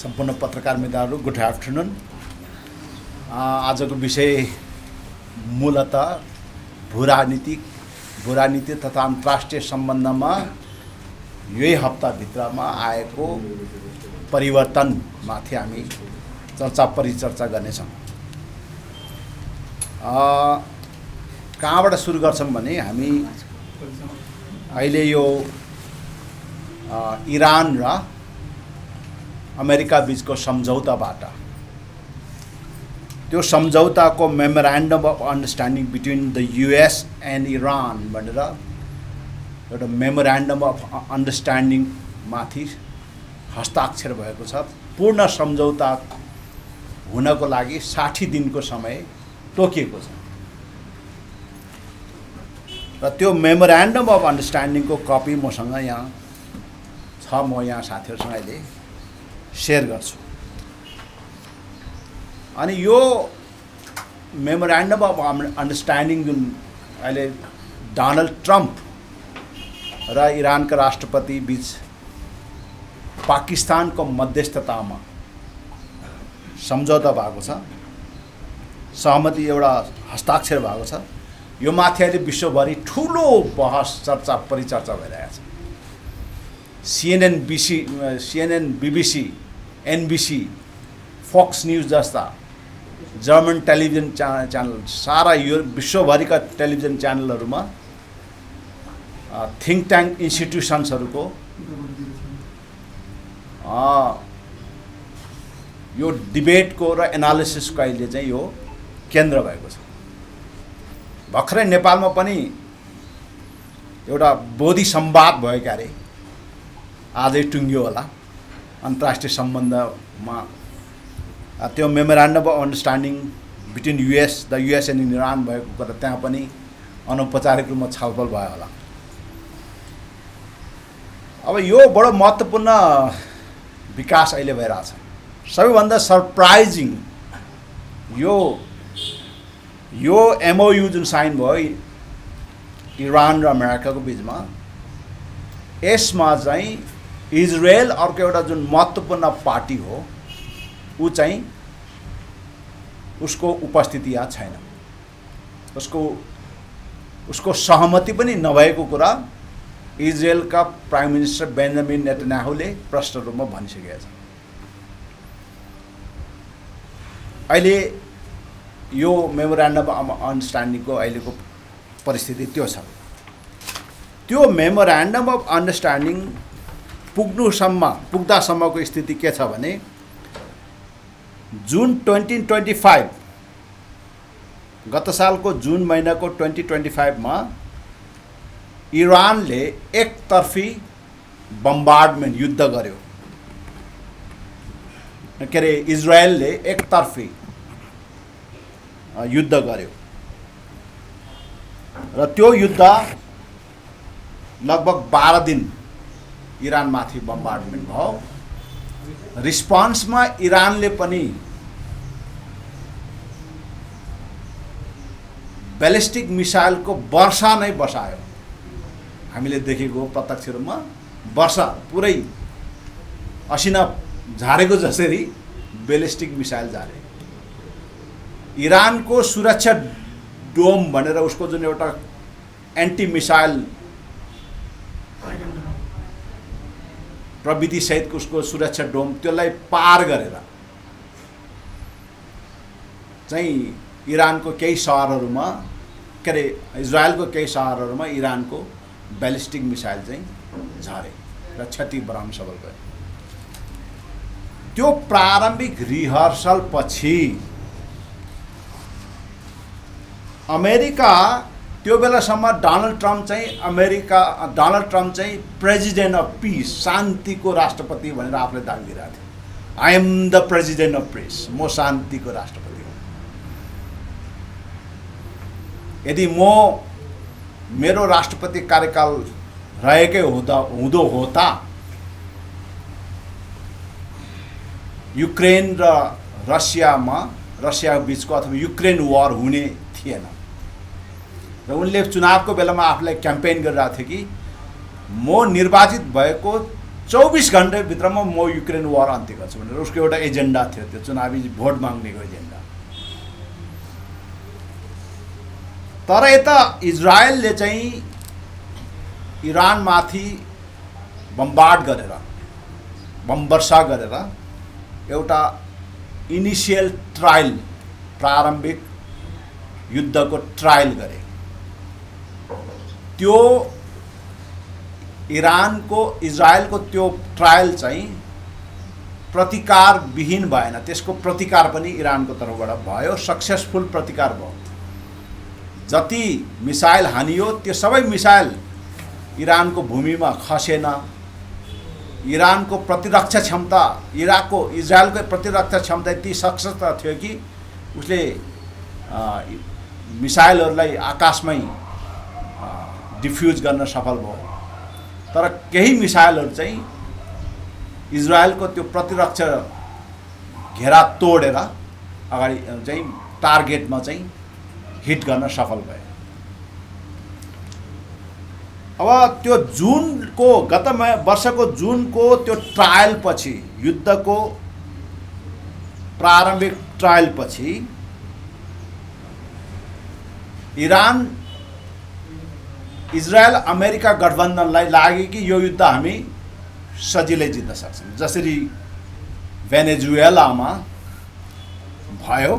सम्पूर्ण पत्रकार मित्रहरू गुड आफ्टरनुन। आजको विषय मूलतः भूराजनीति तथा अन्तर्राष्ट्रिय सम्बन्धमा यही हप्ताभित्रमा आएको परिवर्तनमाथि हामी परिचर्चा गर्नेछौँ। कहाँबाट सुरु गर्छौँ भने हामी अहिले यो इरान र अमेरिका बीचको सम्झौताबाट त्यो सम्झौताको memorandum of understanding between the US and Iran भनेर एउटा मेमोरेन्डम अफ अन्डरस्ट्यान्डिङ माथि हस्ताक्षर भएको छ। पूर्ण सम्झौता हुनको लागि 60 दिनको समय तोकिएको छ र त्यो मेमोरेन्डम अफ अन्डरस्ट्यान्डिङको कपी मसँग यहाँ छ। म यहाँ साथीहरूसँग अहिले सेयर गर्छु। अनि यो मेमोरेन्डम अफ अन्डरस्ट्यान्डिङ जुन अहिले डोनाल्ड ट्रम्प र इरानका राष्ट्रपति बीच पाकिस्तानको मध्यस्थतामा सम्झौता भएको छ, सहमति एउटा हस्ताक्षर भएको छ। यो माथि अहिले विश्वभरि ठुलो बहस चर्चा परिचर्चा भइरहेको छ। CNN, BBC, NBC, Fox news जस्ता जर्मन टेलिभिजन च्यानल सारा यो विश्वभरिका टेलिभिजन च्यानलहरूमा थिङ्क ट्याङ्क इन्स्टिट्युसन्सहरूको यो डिबेटको र एनालिसिसको अहिले चाहिँ यो केन्द्र भएको छ। भर्खरै नेपालमा पनि एउटा बोधि संवाद भयो क्यारे, आजै टुङ्गियो होला। अन्तर्राष्ट्रिय सम्बन्धमा त्यो memorandum of understanding between the US and Iran भएको कुरा त्यहाँ पनि अनौपचारिक रूपमा छलफल भयो होला। अब यो बडो महत्त्वपूर्ण विकास अहिले भइरहेछ। सबैभन्दा सरप्राइजिङ यो MOU जुन साइन भयो इरान र अमेरिकाको बिचमा, यसमा चाहिँ इजरायल अर्को एउटा जुन महत्त्वपूर्ण पार्टी हो ऊ चाहिँ उसको उपस्थिति यहाँ छैन। उसको सहमति पनि नभएको कुरा इजरायलका प्राइम मिनिस्टर बेन्जामिन नेतन्याहुले प्रष्ट रूपमा भनिसकेका छ। अहिले यो मेमोरेन्डम अफ अन्डरस्ट्यान्डिङको अहिलेको परिस्थिति त्यो छ। त्यो मेमोरेन्डम अफ अन्डरस्ट्यान्डिङ पुग्दासम्मको स्थिति के छ भने जुन 2025 गत सालको जुन महिनाको 2025 मा इरानले एकतर्फी बम्बार्डमेन्ट युद्ध गर्यो। के अरे इजरायलले एकतर्फी युद्ध गर्यो र त्यो युद्ध लगभग 12 दिन इरानमाथि बम्बार्डमेन्ट भयो। रिस्पोन्समा इरानले पनि ब्यालिस्टिक मिसाइलको वर्षा नै बसायो। हामीले देखेको प्रत्यक्ष रूपमा वर्षा पुरै असिना झारेको जसरी ब्यालिस्टिक मिसाइल झारे। इरानको सुरक्षा डोम भनेर उसको जुन एउटा एन्टी मिसाइल प्रविधि सहितको उसको सुरक्षा डोम त्यसलाई पार गरेर चाहिँ इरानको केही सहरहरूमा के अरे इजरायलको केही सहरहरूमा इरानको ब्यालिस्टिक मिसाइल चाहिँ झरे र क्षति बरामद सफल भयो। त्यो प्रारम्भिक रिहर्सल पछि अमेरिका त्यो बेलासम्म डोनाल्ड ट्रम्प चाहिँ प्रेसिडेन्ट अफ पिस, शान्तिको राष्ट्रपति भनेर आफूले दाबी दिइरहेको थियो। I am the president of peace, म शान्तिको राष्ट्रपति हो। यदि मेरो राष्ट्रपति कार्यकाल रहेकै हुँदो होता युक्रेन र रसिया बीचको अथवा युक्रेन वार हुने थिएन। र उनले चुनावको बेलामा आफूलाई क्याम्पेन गरिरहेको थियो कि म निर्वाचित भएको 24 घण्टाभित्रमा म युक्रेन वार अन्त्य गर्छु भनेर उसको एउटा एजेन्डा थियो, त्यो चुनावी भोट माग्नेको एजेन्डा। तर यता इजरायलले चाहिँ इरानमाथि बमबार्ड गरेर, बम वर्षा गरेर एउटा इनिसियल ट्रायल, प्रारम्भिक युद्धको ट्रायल गरे। त्यो इरानको, इजरायलको त्यो ट्रायल चाहिँ प्रतिकार विहीन भएन, त्यसको प्रतिकार पनि इरानको तर्फबाट भयो, सक्सेसफुल प्रतिकार भयो। जति मिसाइल हानियो त्यो सबै मिसाइल इरानको भूमिमा खसेन। इरानको प्रतिरक्षा क्षमता, इजरायलको प्रतिरक्षा क्षमता यति सशक्त थियो कि उसले मिसाइलहरूलाई आकाशमै डिफ्युज गर्न सफल भयो। तर केही मिसाइलहरू चाहिँ इजरायलको त्यो प्रतिरक्षा घेरा तोडेर अगाडि चाहिँ टार्गेटमा चाहिँ हिट गर्न सफल भए। अब त्यो जुनको, गत वर्षको जुनको त्यो ट्रायल पछि, युद्धको प्रारम्भिक ट्रायल पछि इरान, इजरायल अमेरिका गठबन्धनलाई लाग्यो कि यो युद्ध हामी सजिलै जित्न सक्छौँ। जसरी भेनेजुएलामा भयो,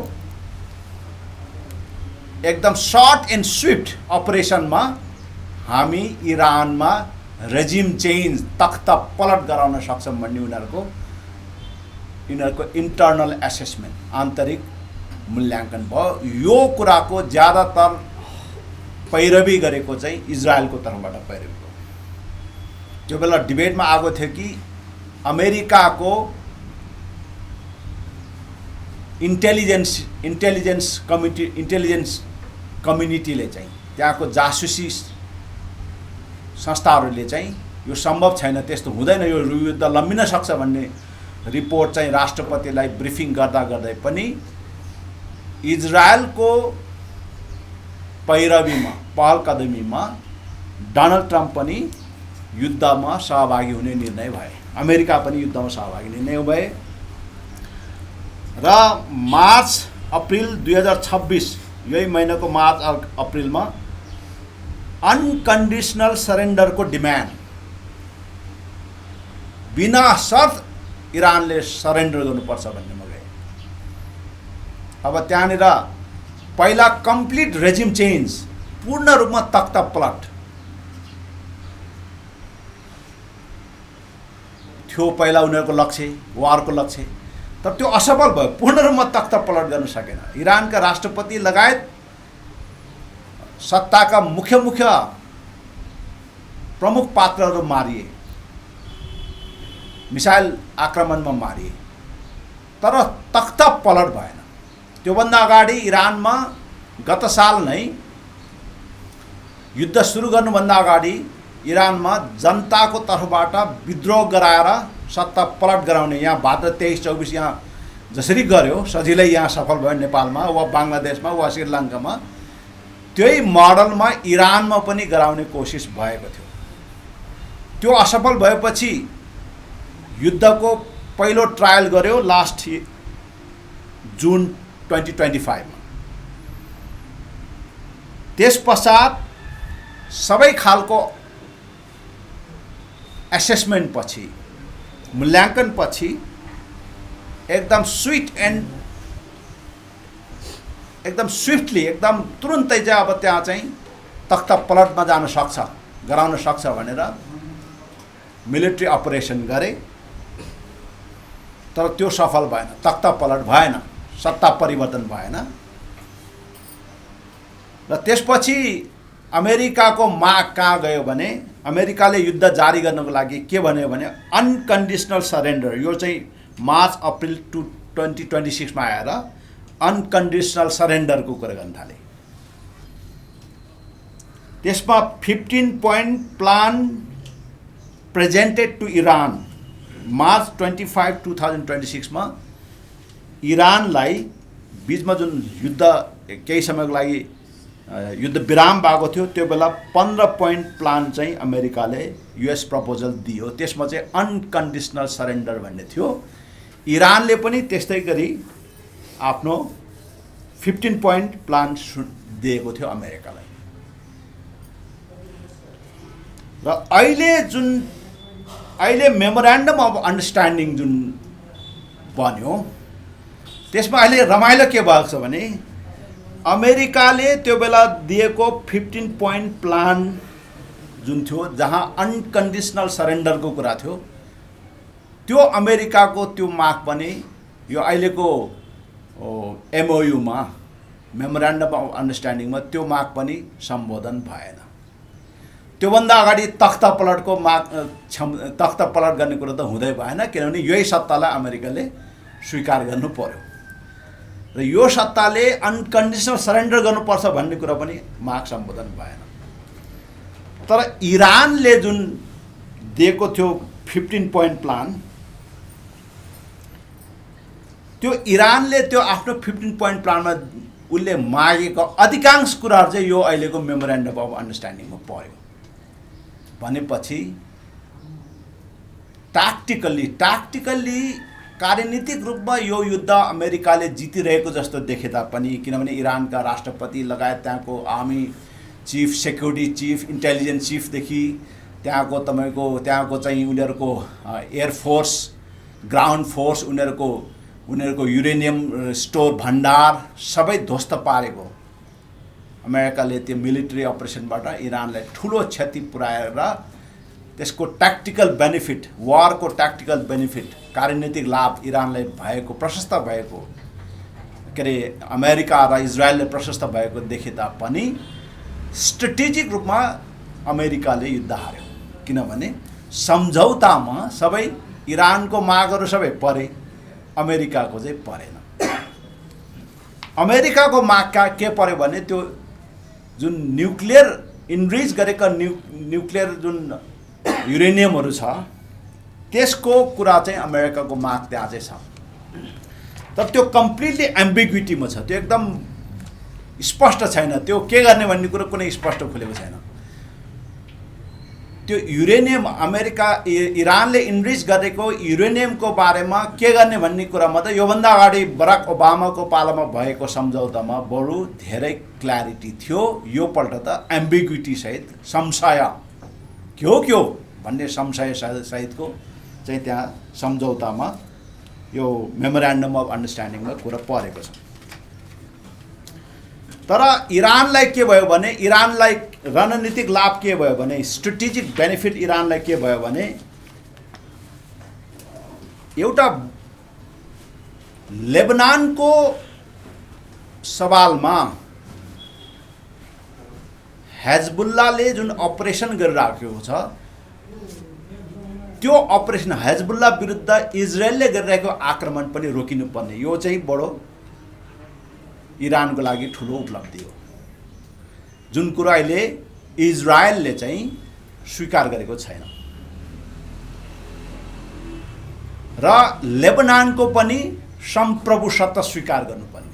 एकदम सर्ट एन्ड स्विफ्ट अपरेसनमा हामी इरानमा रेजिम चेन्ज, तख्ता पलट गराउन सक्छौँ भन्ने यिनीहरूको इन्टर्नल एसेसमेन्ट, आन्तरिक मूल्याङ्कन भयो। यो कुराको ज्यादातर पैरवी गरेको चाहिँ इजरायलको तर्फबाट पैरवी भयो। त्यो बेला डिबेटमा आएको थियो कि अमेरिकाको इन्टेलिजेन्स कम्युनिटीले चाहिँ, त्यहाँको जासुसी संस्थाहरूले चाहिँ यो सम्भव छैन, त्यस्तो हुँदैन, यो युद्ध लम्बिन सक्छ भन्ने रिपोर्ट चाहिँ राष्ट्रपतिलाई ब्रिफिङ गर्दा गर्दै पनि इजरायलको पैरवीमा, पहलकदमीमा डोनाल्ड ट्रम्प पनि युद्धमा सहभागी हुने निर्णय भए, अमेरिका पनि युद्धमा सहभागी निर्णय भए। र मार्च अप्रिल 2026, यही महिनाको मार्च अप्रिलमा अनकन्डिसनल सरेन्डरको डिमान्ड, बिना शर्त इरानले सरेन्डर गर्नुपर्छ भन्नेमा गए। अब त्यहाँनिर पहिला कम्प्लिट रेजिम चेन्ज, पूर्ण रूपमा तख्ता पलट थियो पहिला उनीहरूको लक्ष्य, वारको लक्ष्य। तर त्यो असफल भयो, पूर्ण रूपमा तख्ता पलट गर्न सकेन। इरानका राष्ट्रपति लगायत सत्ताका मुख्य प्रमुख पात्रहरू मारिए, मिसाइल आक्रमणमा मारिए, तर तख्ता पलट भएन। त्योभन्दा अगाडि इरानमा गत साल नै युद्ध सुरु गर्नुभन्दा अगाडि इरानमा जनताको तर्फबाट विद्रोह गराएर सत्ता पलट गराउने, यहाँ भाद्र 23-24 यहाँ जसरी गर्यो सजिलै यहाँ सफल भयो, नेपालमा वा बङ्गलादेशमा वा श्रीलङ्कामा, त्यही मोडलमा इरानमा पनि गराउने कोसिस भएको थियो। त्यो असफल भएपछि युद्धको पहिलो ट्रायल गर्यो लास्ट जुन 2025 मा। त्यसपश्चात सबै खालको एसेसमेन्ट पछि, मूल्याङ्कन पछि एकदम स्विफ्टली, एकदम तुरुन्तै चाहिँ अब त्यहाँ चाहिँ तख्ता पलटमा जान सक्छ, गराउन सक्छ भनेर मिलिट्री अपरेसन गरे। तर त्यो सफल भएन, तख्ता पलट भएन, सत्ता परिवर्तन भएन। र त्यसपछि अमेरिकाको माग कहाँ गयो भने, अमेरिकाले युद्ध जारी गर्नको लागि के भन्यो भने अनकन्डिसनल सरेन्डर, यो चाहिँ मार्च अप्रिल 2026 मा आएर अनकन्डिसनल सरेन्डरको कुरा गर्न थाले। त्यसमा 15 point plan presented to Iran March 25, 2026 मा इरानलाई, बीचमा जुन युद्ध केही समयको लागि युद्ध विराम भएको थियो त्यो बेला 15 पोइन्ट प्लान चाहिँ अमेरिकाले युएस प्रपोजल दियो। त्यसमा चाहिँ अनकन्डिसनल सरेन्डर भन्ने थियो। इरानले पनि त्यस्तै गरी आफ्नो 15 पोइन्ट प्लान दिएको थियो अमेरिकालाई। र अहिले मेमोरेन्डम अफ अन्डरस्ट्यान्डिङ जुन बन्यो त्यसमा अहिले रमाइलो के भएको छ भने अमेरिकाले त्यो बेला दिएको 15 पोइन्ट प्लान जुन थियो जहाँ अनकन्डिसनल सरेन्डरको कुरा थियो त्यो अमेरिकाको त्यो माग पनि यो अहिलेको एमओयूमा मेमोरेन्डम अफ अन्डरस्ट्यान्डिङमा त्यो माग पनि सम्बोधन भएन। त्योभन्दा अगाडि तख्ता पलट गर्ने कुरो त हुँदै भएन किनभने यही सत्तालाई अमेरिकाले स्वीकार गर्नु पर्यो र यो सत्ताले अनकन्डिसनल सरेन्डर गर्नुपर्छ भन्ने कुरा पनि माग सम्बोधन भएन। तर इरानले जुन दिएको थियो 15 पोइन्ट प्लान त्यो इरानले त्यो आफ्नो 15 पोइन्ट प्लानमा उसले मागेको अधिकांश कुराहरू चाहिँ यो अहिलेको मेमोरेन्डम अफ अन्डरस्ट्यान्डिङमा पर्यो भनेपछि ट्याक्टिकल्ली कार्यनीतिक रूपमा यो युद्ध अमेरिकाले जितिरहेको जस्तो देखे तापनि किनभने इरानका राष्ट्रपति लगायत त्यहाँको army chief, security chief, intelligence चिफदेखि त्यहाँको चाहिँ उनीहरूको एयरफोर्स, ग्राउन्ड फोर्स, उनीहरूको युरेनियम स्टोर भण्डार सबै ध्वस्त पारेको अमेरिकाले त्यो मिलिट्री अपरेसनबाट इरानलाई ठुलो क्षति पुर्याएर त्यसको ट्याक्टिकल बेनिफिट, वारको ट्याक्टिकल बेनिफिट, कार्यनीतिक लाभ इरानलाई भएको, प्रशस्त भएको के अरे अमेरिका र इजरायलले प्रशस्त भएको देखे तापनि स्ट्रेटेजिक रूपमा अमेरिकाले युद्ध हार्यो किनभने सम्झौतामा सबै इरानको मागहरू सबै परे, अमेरिकाको चाहिँ परेन। अमेरिकाको माग के पर्यो भने त्यो जुन न्युक्लियर इनरिच गरेका न्युक्लियर जुन युरेनियमहरू छ त्यसको कुरा चाहिँ अमेरिकाको माग त्यहाँ चाहिँ छ। तर त्यो कम्प्लिटली एम्बिग्युटीमा छ, त्यो एकदम स्पष्ट छैन, त्यो के गर्ने भन्ने कुरो कुनै स्पष्ट खुलेको छैन। त्यो युरेनियम इरानले इनरिच गरेको युरेनियमको बारेमा के गर्ने भन्ने कुरामा त योभन्दा अगाडि बराक ओबामाको पालामा भएको सम्झौतामा बरु धेरै क्ल्यारिटी थियो। यो पल्ट त एम्बिग्युटी सहित संशय के हो भन्ने संशय सहितको चाहिँ त्यहाँ सम्झौतामा यो मेमोरेन्डम अफ अन्डरस्ट्यान्डिङमा कुरा परेको छ। तर इरानलाई के भयो भने इरानलाई रणनीतिक लाभ के भयो भने स्ट्रेटेजिक बेनिफिट इरानलाई के भयो भने एउटा लेबनानको सवालमा हेजबुल्लाले जुन अपरेसन गरिराखेको छ त्यो अपरेसन हेजबुल्ला विरुद्ध इजरायलले गरिरहेको आक्रमण पनि रोकिनुपर्ने, यो चाहिँ बडो इरानको लागि ठुलो उपलब्धि हो जुन कुरा अहिले इजरायलले चाहिँ स्वीकार गरेको छैन। र लेबनानको पनि संप्रभु सत्ता स्वीकार गर्नुपर्ने,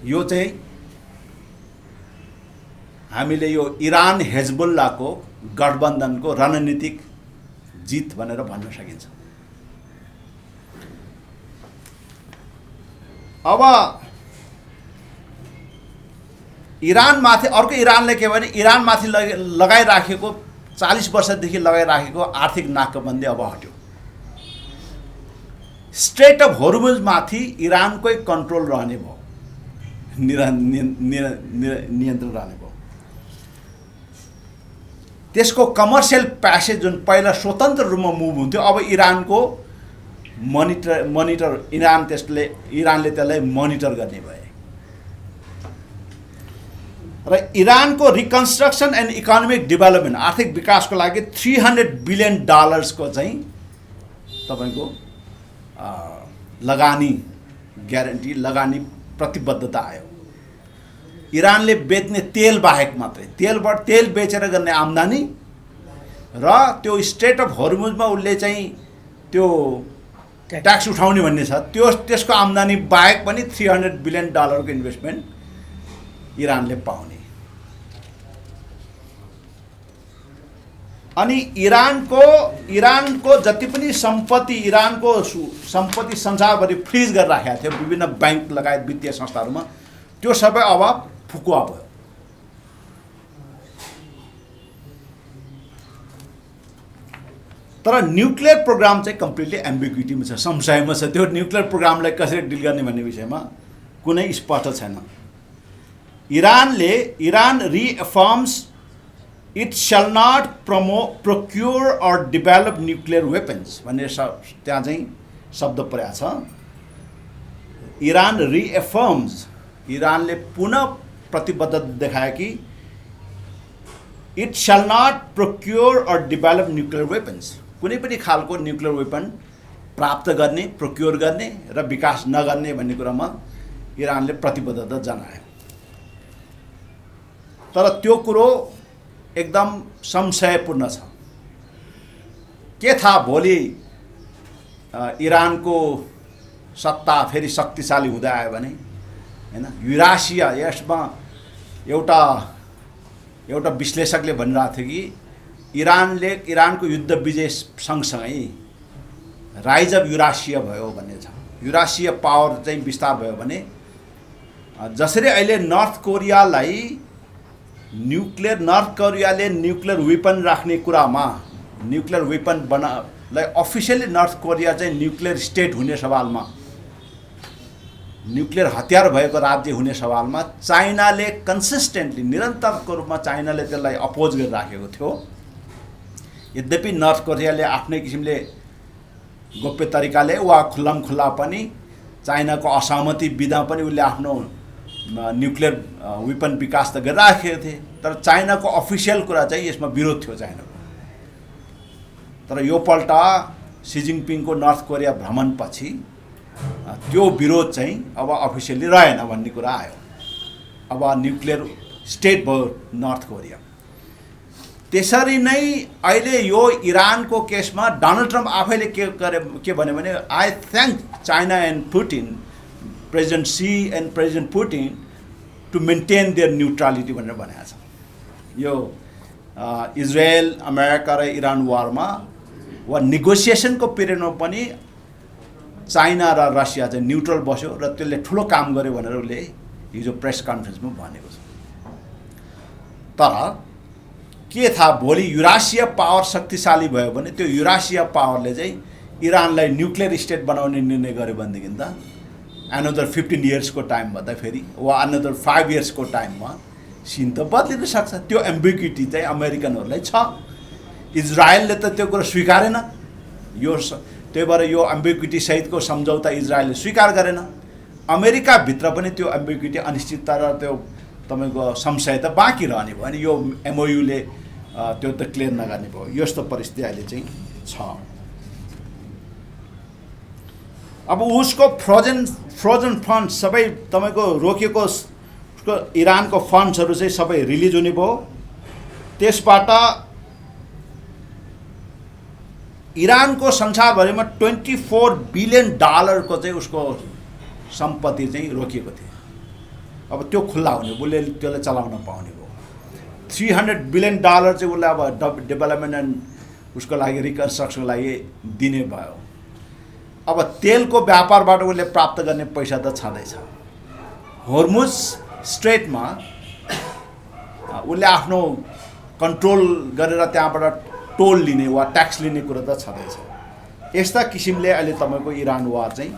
यो चाहिँ हामीले यो इरान हेजबुल्लाको गठबन्धनको रणनीतिक जित भनेर भन्न सकिन्छ। अब इरानमाथि अर्को इरानले के भने इरानमाथि लगाइराखेको 40 वर्षदेखि लगाइराखेको आर्थिक नाकाबन्दी अब हट्यो। स्ट्रेट अफ हर्मुजमाथि इरानकै कन्ट्रोल रहने भयो, नियन्त्रण रहने भयो। त्यसको कमर्सियल प्यासेज जुन पहिला स्वतन्त्र रूपमा मुभ हुन्थ्यो अब इरानको मोनिटर इरानले त्यसलाई मोनिटर गर्ने भए। र इरानको रिकन्स्ट्रक्सन एन्ड इकोनोमिक डेभलपमेन्ट आर्थिक विकासको लागि $300 बिलियन को चाहिँ तपाईको लगानी ग्यारेन्टी, लगानी प्रतिबद्धता आयो। इरानले बेच्ने तेल बाहेक मात्रै तेल बेचेर गर्ने आम्दानी र त्यो स्ट्रेट अफ हर्मुजमा उसले चाहिँ त्यो ट्याक्स उठाउने भन्ने छ त्यसको आम्दानी बाहेक पनि $300 बिलियन को इन्भेस्टमेन्ट इरानले पाउने। अनि इरानको जति पनि सम्पत्ति, इरानको सम्पत्ति संसारभरि फ्रिज गरेर राखेको थियो विभिन्न बैंक लगायत वित्तीय संस्थाहरूमा, त्यो सबै अब फुकुवा भयो। तर न्युक्लियर प्रोग्राम चाहिँ कम्प्लिटली एम्बिग्युटीमा छ, संशयमा छ। त्यो न्युक्लियर प्रोग्रामलाई कसरी डिल गर्ने भन्ने विषयमा कुनै स्पष्ट छैन। Iran reaffirms it shall not procure or develop nuclear weapons भन्ने त्यहाँ चाहिँ शब्द परेको छ। इरान रिअफर्म्स, इरानले पुनः प्रतिबद्धता देखायो कि it shall not procure or develop nuclear weapons, कुनै पनि खालको न्युक्लियर वेपन प्राप्त गर्ने, प्रोक्योर गर्ने र विकास नगर्ने भन्ने कुरामा इरानले प्रतिबद्धता जनायो। तर त्यो कुरो एकदम संशयपूर्ण छ। के थाहा भोलि इरानको सत्ता फेरि शक्तिशाली हुँदै आयो भने, हैन? युरासिया, यसमा एउटा विश्लेषकले भनिरहेको थियो कि इरानको युद्ध विजय सँगसँगै राइज अफ युरासिया भयो भन्ने छ। युरासिया पावर चाहिँ विस्तार भयो भने जसरी अहिले नर्थ कोरियाले न्युक्लियर वेपन राख्ने कुरामा, न्युक्लियर वेपन लाई अफिसियली नर्थ कोरिया चाहिँ न्युक्लियर स्टेट हुने सवालमा, न्युक्लियर हतियार भएको राज्य हुने सवालमा चाइनाले कन्सिस्टेन्टली, निरन्तरको रूपमा चाइनाले त्यसलाई अपोज गरिराखेको थियो। यद्यपि नर्थ कोरियाले आफ्नै किसिमले गोप्य तरिकाले वा खुल्ला पनि चाइनाको असहमति बिना पनि उसले आफ्नो न्युक्लियर वेपन विकास त गरिराखेको थिए। तर चाइनाको अफिसियल कुरा चाहिँ यसमा विरोध थियो चाइनाको। तर यो पल्ट सी जिनपिङको नर्थ कोरिया भ्रमणपछि त्यो विरोध चाहिँ अब अफिसियली रहेन भन्ने कुरा आयो। अब न्युक्लियर स्टेट भयो नर्थ कोरिया। त्यसरी नै अहिले यो इरानको केसमा डोनाल्ड ट्रम्प आफैले के भन्यो भने I thank China and Putin, president Xi and president Putin to maintain their neutrality भनेर भनेको छ। यो इजरायल, अमेरिका र इरान वारमा वा नेगोसिएसनको पिरियडमा पनि चाइना र रसिया चाहिँ न्युट्रल बस्यो र त्यसले ठुलो काम गर्यो भनेर उसले हिजो प्रेस कन्फरेन्समा भनेको छ। तर के थाहा भोलि युरासिया पावर शक्तिशाली भयो भने त्यो युरासिया पावरले चाहिँ इरानलाई न्युक्लियर स्टेट बनाउने निर्णय गर्यो भनेदेखि त अनदर 15 इयर्सको टाइममा त फेरि वा अनदर 5 इयर्सको टाइममा सिन त बदलिन सक्छ। त्यो एम्बिग्युटी चाहिँ अमेरिकनहरूलाई छ। इजरायलले त त्यो कुरो स्वीकारेन। त्यही भएर यो एम्बिग्युटी सहितको सम्झौता इजरायलले स्वीकार गरेन। अमेरिकाभित्र पनि त्यो एम्बिग्युटी, अनिश्चितता र त्यो तपाईँको संशय त बाँकी रहने भयो। अनि यो एमओयूले त्यो त क्लियर नगर्ने भयो। यस्तो परिस्थिति अहिले चाहिँ छ। अब उसको फ्रोजन फन्ड सबै तपाईँको रोकिएको उसको इरानको फन्ड्सहरू चाहिँ सबै रिलिज हुने भयो। त्यसबाट इरानको संसारभरिमा $24 बिलियन को चाहिँ उसको सम्पत्ति चाहिँ रोकिएको थियो। अब त्यो खुल्ला हुने, उसले त्यसलाई चलाउन पाउने भयो। $300 बिलियन चाहिँ उसले अब डेभलपमेन्ट एन्ड उसको लागि रिकन्स्ट्रक्सनको लागि दिने भयो। अब तेलको व्यापारबाट उसले प्राप्त गर्ने पैसा त छँदैछ। होर्मुज स्ट्रेटमा उसले आफ्नो कन्ट्रोल गरेर त्यहाँबाट टोल लिने वा ट्याक्स लिने कुरा त छँदैछ। यस्ता किसिमले अहिले तपाईँको इरान वार चाहिँ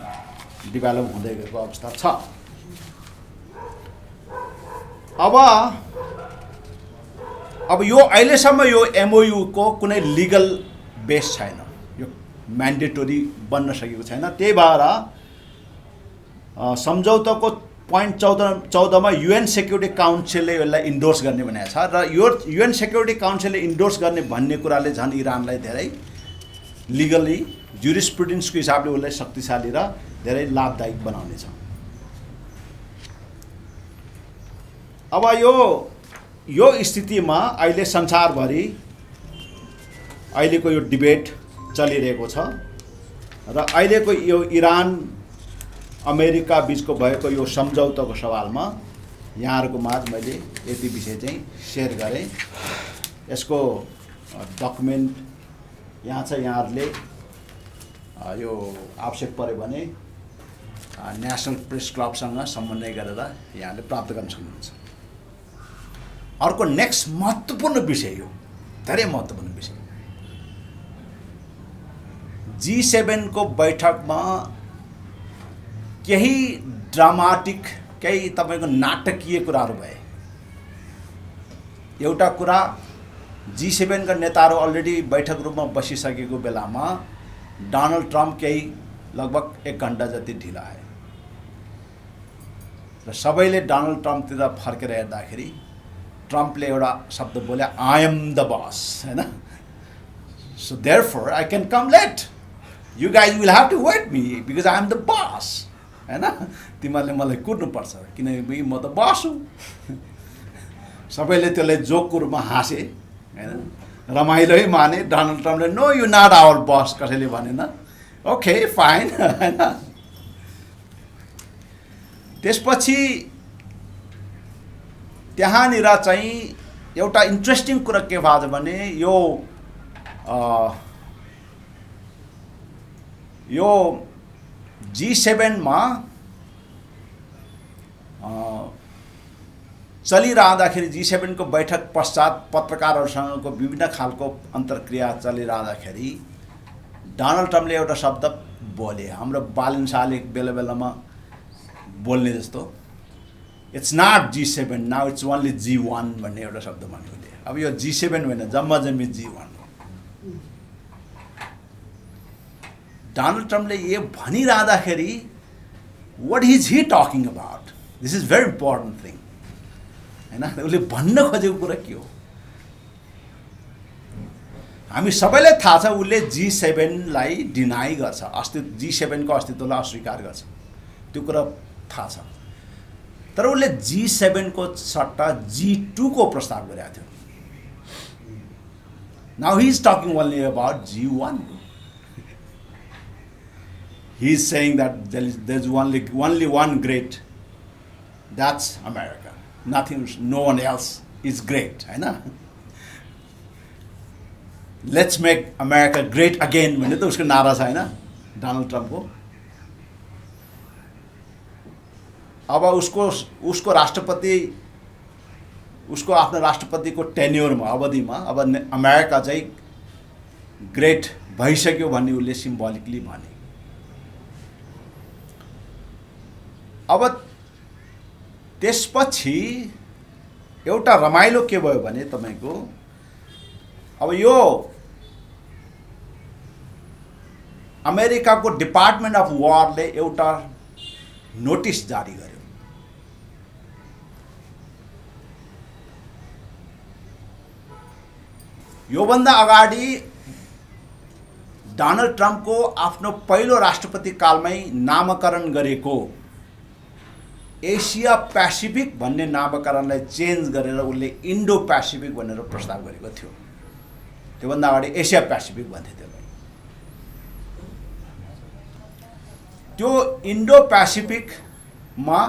डेभलप हुँदै गएको अवस्था छ। अब यो अहिलेसम्म यो एमओयू को कुनै लिगल बेस छैन, यो म्यान्डेटोरी बन्न सकेको छैन। त्यही भएर सम्झौताको पोइन्ट 14 मा UN सेक्युरिटी काउन्सिलले यसलाई इन्डोर्स गर्ने भनेको छ र यो UN सेक्युरिटी काउन्सिलले इन्डोर्स गर्ने भन्ने कुराले झन् इरानलाई धेरै लिगली ज्युरिस्प्रुडेन्सको हिसाबले उसलाई शक्तिशाली र धेरै लाभदायक बनाउनेछ। अब यो स्थितिमा अहिले संसारभरि अहिलेको यो डिबेट चलिरहेको छ र अहिलेको यो इरान अमेरिका बीचको भएको यो सम्झौताको सवालमा यहाँहरूको माझ मैले यति विषय चाहिँ सेयर गरेँ। यसको डकुमेन्ट यहाँ छ, यहाँहरूले यो आवश्यक पऱ्यो भने नेसनल प्रेस क्लबसँग समन्वय गरेर यहाँले प्राप्त गर्न सक्नुहुन्छ। अर्को नेक्स्ट महत्त्वपूर्ण विषय हो, धेरै महत्त्वपूर्ण विषय, G7 को बैठकमा केही ड्रामाटिक, केही तपाईको नाटकीय कुराहरू भए। एउटा कुरा, G7 का नेताहरू अलरेडी बैठक रूपमा बसिसकेको बेलामा डोनाल्ड ट्रम्प केही लगभग 1 घण्टा जति ढिला आए र सबैले डोनाल्ड ट्रम्पतिर फर्केर हेर्दाखेरि ट्रम्पले एउटा शब्द बोले, आई एम द बस, हैन? So therefore I can come late, you guys will have to wait me because I am the boss, हैन? तिमीहरूले मलाई कुर्नुपर्छ किनकि म त बस हुँ। सबैले त्यसलाई जोकको रूपमा हाँसे, हैन? रमाइलोै माने। डोनाल्ड ट्रम्पले no you not our boss कसैले भनेन, ओके फाइन, हैन? त्यसपछि त्यहाँनिर चाहिँ एउटा इन्ट्रेस्टिङ कुरा के भयो भने यो G7 मा चलिरहँदाखेरि, G7 को बैठक पश्चात पत्रकारहरूसँगको विभिन्न खालको अन्तर्क्रिया चलिरहँदाखेरि डोनाल्ड ट्रम्पले एउटा शब्द बोले, हाम्रो बालन शाहले बेला बेलामा बोल्ने जस्तो, it's not G7 now it's only G1 भन्ने एउटा शब्द भन्यो। अब यो G7 होइन, जम्मा जम्मी G1 हो। डोनाल्ड ट्रम्पले ये भनिरहँदाखेरि what is he talking about, this is very important thing, हैन? उसले भन्न खोजेको कुरा के हो? हामी सबैलाई थाहा छ उसले G7 लाई डिनाई गर्छ, G7 को अस्तित्वलाई अस्वीकार गर्छ, त्यो कुरा थाहा छ। तर उसले G7 को सट्टा G2 को प्रस्ताव गरेको थियो। Now he is talking only about G1। He is saying that there's only one great, that's America. Nothing, no one else is great, हैन? Let's make America great again भन्ने त उसको नारा छ, हैन? डोनाल्ड ट्रम्पको। अब उसको राष्ट्रपति, उसको आफ्नो राष्ट्रपतिको टेन्योरमा, अवधिमा अब अमेरिका चाहिँ ग्रेट भइसक्यो भन्ने उसले सिम्बोलिकली भने। अब त्यसपछि एउटा रमाइलो के भयो भने तपाईको, अब यो अमेरिकाको डिपार्टमेन्ट अफ वारले एउटा नोटिस जारी गर्यो। योभन्दा अगाडि डोनाल्ड ट्रम्पको आफ्नो पहिलो राष्ट्रपति कालमै नामकरण गरेको एसिया पेसिफिक भन्ने नामकरणलाई चेन्ज गरेर उसले इन्डो पेसिफिक भनेर प्रस्ताव गरेको थियो। त्योभन्दा अगाडि एसिया पेसिफिक भन्थे त्यसलाई। त्यो इन्डो पेसिफिकमा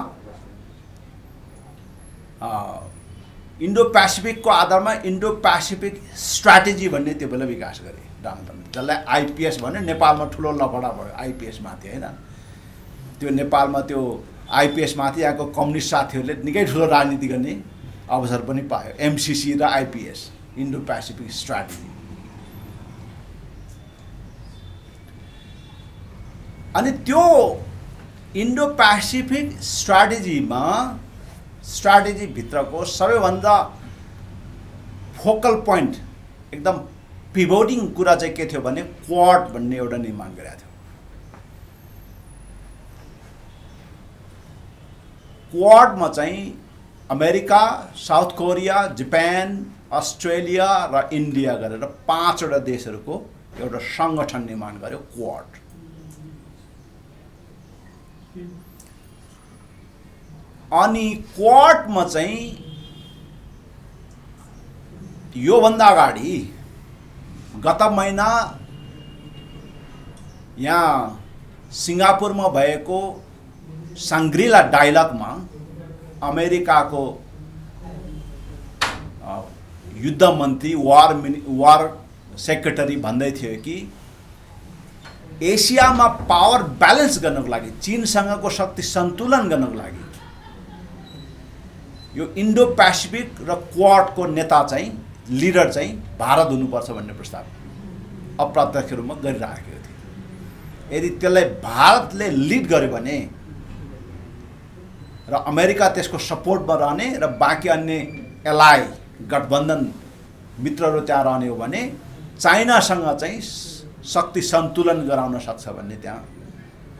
इन्डो पेसिफिकको आधारमा इन्डो पेसिफिक स्ट्राटेजी भन्ने त्यो बेला विकास गरे डोनाल्ड ट्रम्पले, जसलाई आइपिएस भन्यो। नेपालमा ठुलो लफडा भयो आइपिएस माथि, हैन? त्यो नेपालमा त्यो आइपिएस माथि यहाँको कम्युनिस्ट साथीहरूले निकै ठुलो राजनीति गर्ने अवसर पनि पायो। एमसिसी र आइपिएस, इन्डो पेसिफिक स्ट्राटेजी। अनि त्यो इन्डो पेसिफिक स्ट्राटेजी भित्रको सबैभन्दा फोकल पोइन्ट, एकदम पिभोटिङ कुरा चाहिँ के थियो भने क्वाड भन्ने एउटा निर्माण गरेको थियो। क्वाडमा चाहिँ America, south Korea, Japan, Australia र इन्डिया गरेर 5 वटा देशहरूको एउटा संगठन निर्माण गर्यो क्वाड। अनि क्वाडमा चाहिँ योभन्दा अगाडि गत महिना यहाँ सिङ्गापुरमा भएको साङ्ग्रिला डायलगमा अमेरिकाको युद्ध मन्त्री वार सेक्रेटरी भन्दै थियो कि एसियामा पावर ब्यालेन्स गर्नको लागि, चीनसँगको शक्ति सन्तुलन गर्नको लागि यो इन्डो पेसिफिक र क्वाडको नेता चाहिँ, लिडर चाहिँ भारत हुनुपर्छ भन्ने प्रस्ताव अप्रत्यक्ष रूपमा गरिराखेको थियो। यदि त्यसलाई भारतले लिड गर्यो भने र अमेरिका त्यसको सपोर्टमा रहने र बाँकी अन्य एलाइ गठबन्धन मित्रहरू त्यहाँ रहने हो भने चाइनासँग चाहिँ शक्ति सन्तुलन गराउन सक्छ भन्ने त्यहाँ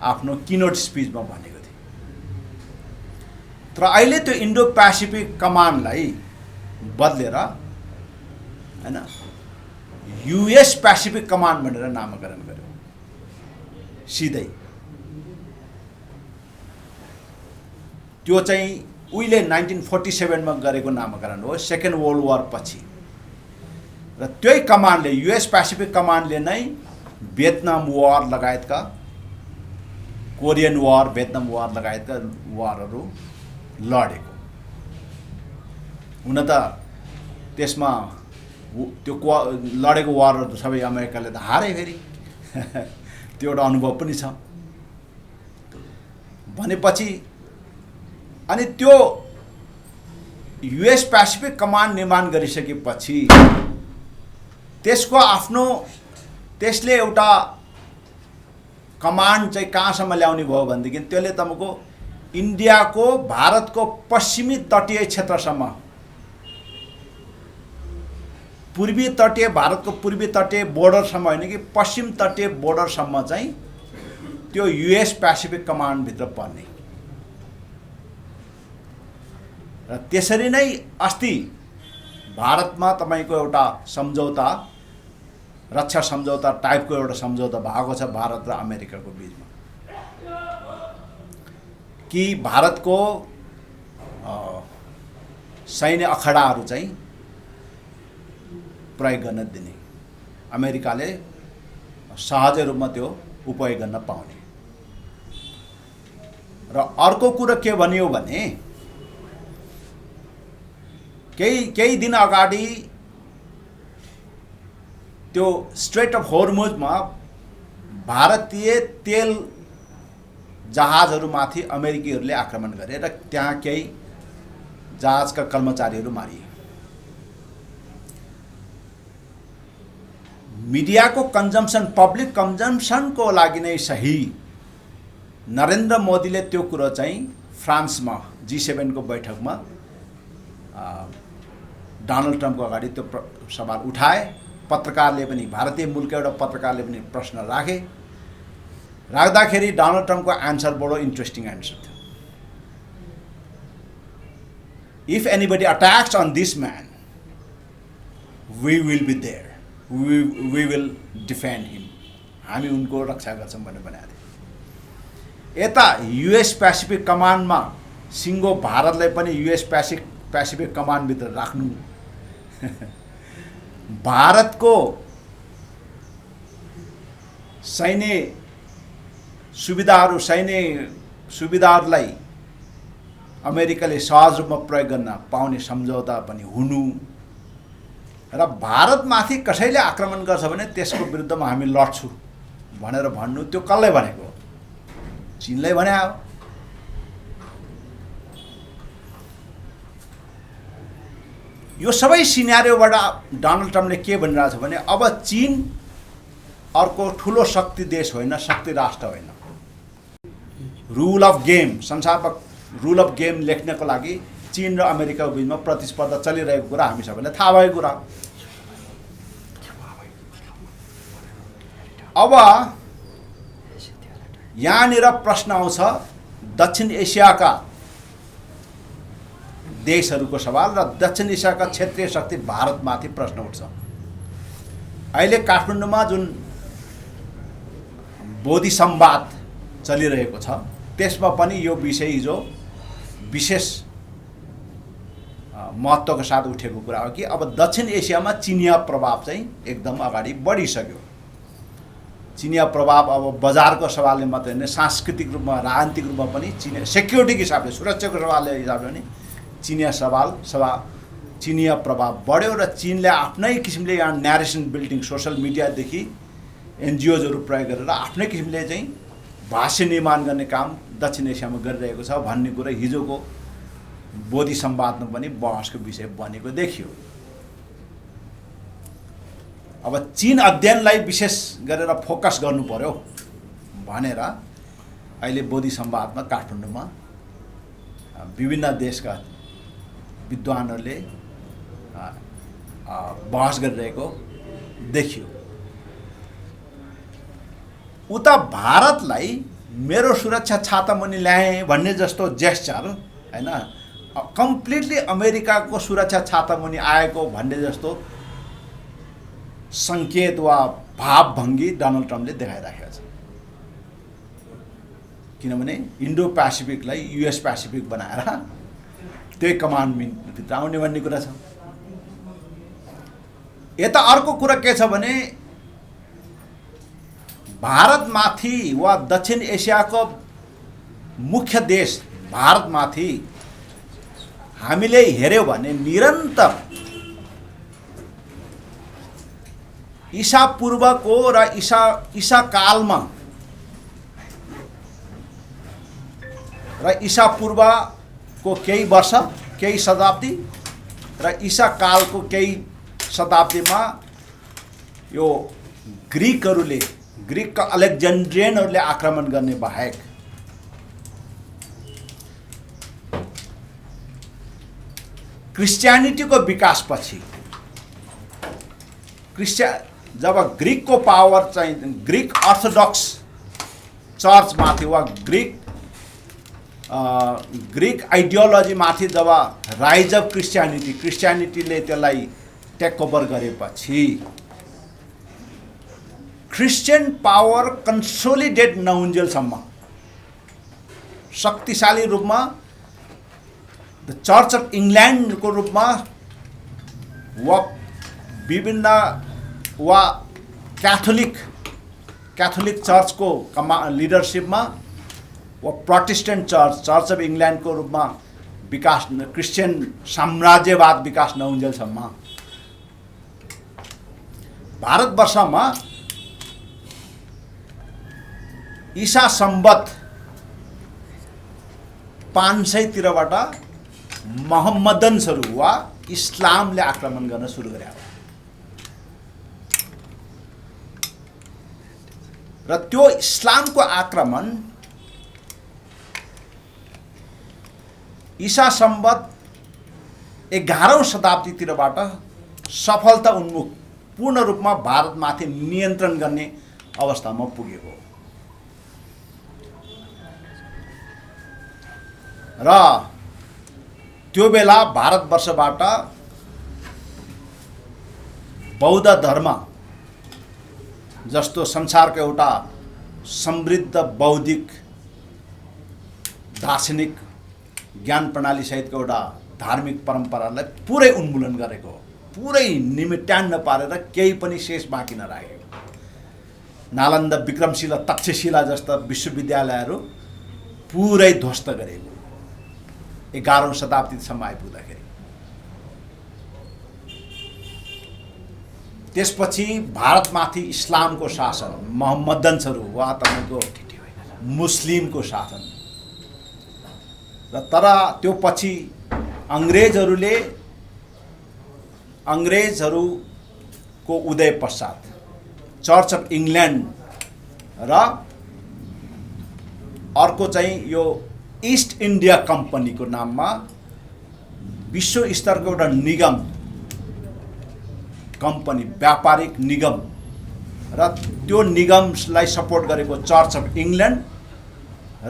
आफ्नो किनोट स्पिचमा भनेको थिए। तर अहिले त्यो इन्डो पेसिफिक कमान्डलाई बदलेर हैन युएस पेसिफिक कमान्ड भनेर नामकरण गर्यो सिधै। त्यो चाहिँ उहिले 1947 मा गरेको नामकरण हो, सेकेन्ड वर्ल्ड वार पछि। र त्यही कमान्डले, युएस पेसिफिक कमान्डले नै भियतनाम वार लगायतका, कोरियन वार, भियतनाम वार लगायतका वारहरू लडेको। हुन त त्यसमा त्यो लडेको वारहरू सबै अमेरिकाले त हारे फेरि त्यो एउटा अनुभव पनि छ भनेपछि। अनि त्यो युएस पेसिफिक कमान्ड निर्माण गरिसकेपछि त्यसको आफ्नो, त्यसले एउटा कमान्ड चाहिँ कहाँसम्म ल्याउने भयो भनेदेखि त्यसले तपाईँको इन्डियाको, भारतको पश्चिमी तटीय क्षेत्रसम्म, पूर्वी तटीय, भारतको पूर्वी तटीय बोर्डरसम्म होइन कि पश्चिम तटीय बोर्डरसम्म चाहिँ त्यो युएस पेसिफिक कमान्डभित्र पर्ने। र त्यसरी नै अस्ति भारतमा तपाईँको एउटा सम्झौता, रक्षा सम्झौता टाइपको एउटा सम्झौता भएको छ भारत र अमेरिकाको बिचमा कि भारतको सैन्य अखडाहरू चाहिँ प्रयोग गर्न दिने, अमेरिकाले सहज रूपमा त्यो उपयोग गर्न पाउने। र अर्को कुरा के भनियो भने केही दिन अगाडि त्यो स्ट्रेट अफ होर्मुजमा भारतीय तेल जहाजहरूमाथि अमेरिकीहरूले आक्रमण गरे र त्यहाँ केही जहाजका कर्मचारीहरू मारिए। मिडियाको कन्जम्सन, पब्लिक कन्जम्सनको लागि नै सही नरेन्द्र मोदीले त्यो कुरो चाहिँ फ्रान्समा G7 को बैठकमा डोनाल्ड ट्रम्पको अगाडि त्यो सवाल उठाए। पत्रकारले पनि, भारतीय मूलका एउटा पत्रकारले पनि प्रश्न राख्दाखेरि डोनाल्ड ट्रम्पको एन्सर बडो इन्ट्रेस्टिङ एन्सर थियो। If anybody attacks on this man we will be there, we will defend him, हामी उनको रक्षा गर्छौँ भनेर भनेको थियो। यता युएस पेसिफिक कमान्डमा सिङ्गो भारतलाई पनि युएस पेसिफिक कमान्डभित्र राख्नु, भारतको सैन्य सुविधाहरूलाई अमेरिकाले सहज रूपमा प्रयोग गर्न पाउने सम्झौता पनि हुनु र भारतमाथि कसैले आक्रमण गर्छ भने त्यसको विरुद्धमा हामी लड्छौँ भनेर भन्नु, त्यो कसले भनेको? चीनलाई भने हो। यो सबै सिनेरियोबाट डोनाल्ड ट्रम्पले के भनिरहेछ भने अब चीन अर्को ठुलो शक्ति देश होइन, शक्ति राष्ट्र होइन। रुल अफ गेम, संसारमा रुल अफ गेम लेख्नको लागि चीन र अमेरिकाको बिचमा प्रतिस्पर्धा चलिरहेको कुरा हामी सबैलाई थाहा भएको कुरा। अब यहाँनिर प्रश्न आउँछ दक्षिण एसियाका देशहरूको सवाल र दक्षिण एसियाका क्षेत्रीय शक्ति भारतमाथि प्रश्न उठ्छ। अहिले काठमाडौँमा जुन बोधी संवाद चलिरहेको छ त्यसमा पनि यो विषय हिजो विशेष महत्त्वको साथ उठेको कुरा हो कि अब दक्षिण एसियामा चिनिया प्रभाव चाहिँ एकदम अगाडि बढिसक्यो चिनिया प्रभाव अब बजारको सवालले मात्रै होइन, सांस्कृतिक रूपमा, राजनीतिक रूपमा पनि चिनिया सेक्युरिटीको हिसाबले, सुरक्षाको सवालले हिसाबले पनि चिनिया प्रभाव बढ्यो र चीनले आफ्नै किसिमले यहाँ न्यारेसन बिल्डिङ, सोसल मिडियादेखि एनजिओजहरू प्रयोग गरेर आफ्नै किसिमले चाहिँ भाष्य निर्माण गर्ने काम दक्षिण एसियामा गरिरहेको छ भन्ने कुरा हिजोको बोधि संवादमा पनि बहसको विषय बनेको देखियो। अब चीन अध्ययनलाई विशेष गरेर फोकस गर्नु पर्यो भनेर अहिले बोधि संवादमा काठमाडौँमा विभिन्न देशका विद्वानहरूले बहस गरिरहेको देखियो। उता भारतलाई मेरो सुरक्षा छातामुनि ल्याएँ भन्ने जस्तो जेस्चर हैन, कम्प्लिटली अमेरिकाको सुरक्षा छातामुनि आएको भन्ने जस्तो सङ्केत वा भावभङ्गी डोनाल्ड ट्रम्पले देखाइराखेको छ। किनभने इन्डो पेसिफिकलाई युएस पेसिफिक बनाएर त्यही कमान्डभित्र आउने भन्ने कुरा छ। यता अर्को कुरा के छ भने भारतमाथि वा दक्षिण एसियाको मुख्य देश भारतमाथि हामीले हेर्यौँ भने निरन्तर ईसा पूर्वको र ईसा कालमा र ईसा पूर्वको केही वर्ष, केही शताब्दी र ईसा कालको केही शताब्दीमा यो ग्रिकका अलेक्जेन्ड्रियनहरूले आक्रमण गर्ने बाहेक क्रिस्चियनिटीको विकासपछि जब ग्रिकको पावर चाहिँ ग्रिक अर्थोडक्स चर्चमाथि वा ग्रिक आइडियोलोजीमाथि जब राइज अफ क्रिस्चियनिटीले त्यसलाई टेक ओभर गरेपछि क्रिस्चियन पावर कन्सोलिडेट नहुन्जेलसम्म शक्तिशाली रूपमा द चर्च अफ इङ्ल्यान्डको रूपमा वा विभिन्न वा क्याथोलिक चर्चको लिडरसिपमा वा प्रोटेस्टेन्ट चर्च अफ इङ्ल्यान्डको रूपमा विकास, क्रिस्चियन साम्राज्यवाद विकास नहुन्जेलसम्म भारतवर्षमा ईसा सम्बत 500तिरबाट मोहम्मदन्सहरू वा इस्लामले आक्रमण गर्न सुरु गरे र त्यो इस्लामको आक्रमण ईसा सम्बत 11औं शताब्दीतिरबाट सफलता उन्मुख पूर्ण रूपमा भारतमाथि नियन्त्रण गर्ने अवस्थामा पुगेको र त्यो बेला भारतवर्षबाट बौद्ध धर्म जस्तो संसारको एउटा समृद्ध बौद्धिक दार्शनिक ज्ञान प्रणाली सहितको एउटा धार्मिक परम्परालाई पुरै उन्मूलन गरेको, पुरै निमिट्यान्न पारेर केही पनि शेष बाँकी नराखेको। नालन्दा, विक्रमशिला, तक्षशिला जस्ता विश्वविद्यालयहरू पुरै ध्वस्त गरेको 11औं शताब्दीसम्म आइपुग्दाखेरि। त्यसपछि भारतमाथि इस्लामको शासन, मोहम्मदन्सहरू वा तपाईँको मुस्लिमको शासन र तर त्यो पछि अङ्ग्रेजहरूको उदय पश्चात चर्च अफ इङ्ल्यान्ड र अर्को चाहिँ यो ईस्ट इन्डिया कम्पनीको नाममा विश्व स्तरको एउटा निगम, कम्पनी, व्यापारिक निगम र त्यो निगमलाई सपोर्ट गरेको चर्च अफ इङ्ल्यान्ड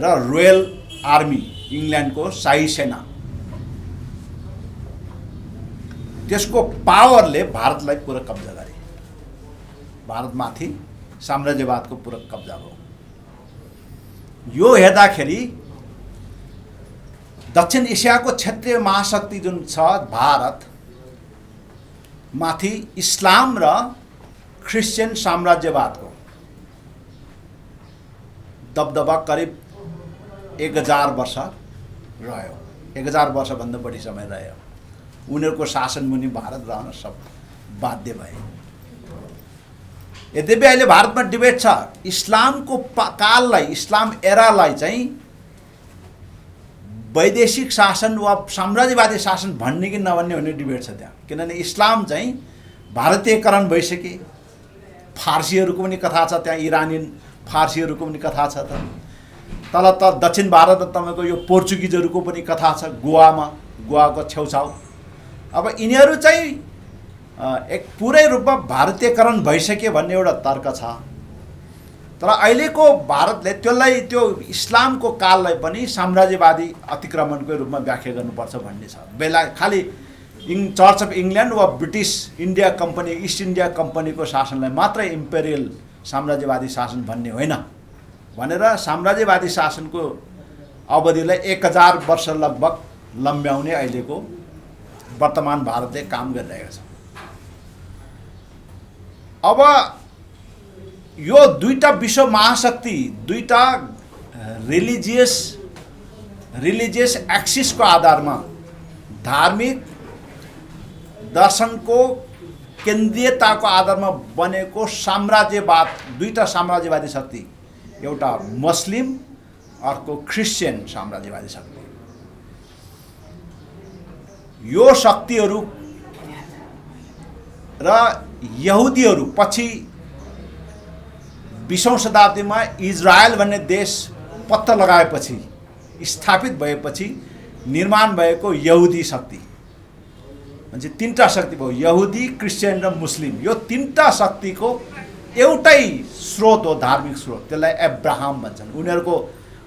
र रोयल आर्मी, इङ्ल्यान्डको शाही सेना, त्यसको पावरले भारतलाई पुरा कब्जा गरे। भारतमाथि साम्राज्यवादको पुरा कब्जा भयो। यो हेर्दाखेरि दक्षिण एसियाको क्षेत्रीय महाशक्ति जुन छ भारत माथि इस्लाम र क्रिस्चियन साम्राज्यवादको दबदबा करिब 1000 वर्ष रह्यो। 1000 वर्षभन्दा बढी समय रह्यो। उनीहरूको शासन मुनि भारत रहन सब बाध्य भए। यद्यपि अहिले भारतमा डिबेट छ, इस्लामको काललाई, इस्लाम एरालाई चाहिँ वैदेशिक शासन वा साम्राज्यवादी शासन भन्ने कि नभन्ने भन्ने डिबेट छ त्यहाँ। किनभने इस्लाम चाहिँ भारतीयकरण भइसके। फारसीहरूको पनि कथा छ त्यहाँ, इरानियन फारसीहरूको पनि कथा छ। तल त दक्षिण भारतमा तपाईँको यो पोर्चुगिजहरूको पनि कथा छ, गोवामा, गोवाको छेउछाउ। अब यिनीहरू चाहिँ एक पुरै रूपमा भारतीयकरण भइसके भन्ने एउटा तर्क छ। तर अहिलेको भारतले त्यसलाई, त्यो इस्लामको काललाई पनि साम्राज्यवादी अतिक्रमणको रूपमा व्याख्या गर्नुपर्छ भन्ने छ। बेला खालि चर्च अफ इङ्ल्यान्ड वा British India company, east India कम्पनीको शासनलाई मात्रै इम्पेरियल साम्राज्यवादी शासन भन्ने होइन भनेर साम्राज्यवादी शासनको अवधिलाई 1000 वर्ष लगभग लम्ब्याउने अहिलेको वर्तमान भारतले काम गरिरहेको छ। अब यो दुईटा विश्व महाशक्ति, दुईटा रिलिजियस एक्सिसको आधारमा धार्मिक दर्शनको केन्द्रीयताको आधारमा बनेको साम्राज्यवाद, दुईटा साम्राज्यवादी शक्ति, एउटा मुस्लिम अर्को क्रिस्चियन साम्राज्यवादी शक्ति। यो शक्तिहरू र यहुदीहरू पछि 20औं शताब्दीमा इजरायल भन्ने देश पत्ता लगाएपछि, स्थापित भएपछि निर्माण भएको यहुदी शक्ति, म्हणजे तीनटा शक्ति भयो, यहुदी, क्रिस्चियन र मुस्लिम। यो तीनटा शक्तिको एउटै स्रोत हो, धार्मिक स्रोत। त्यसलाई एब्राहम भन्छन्।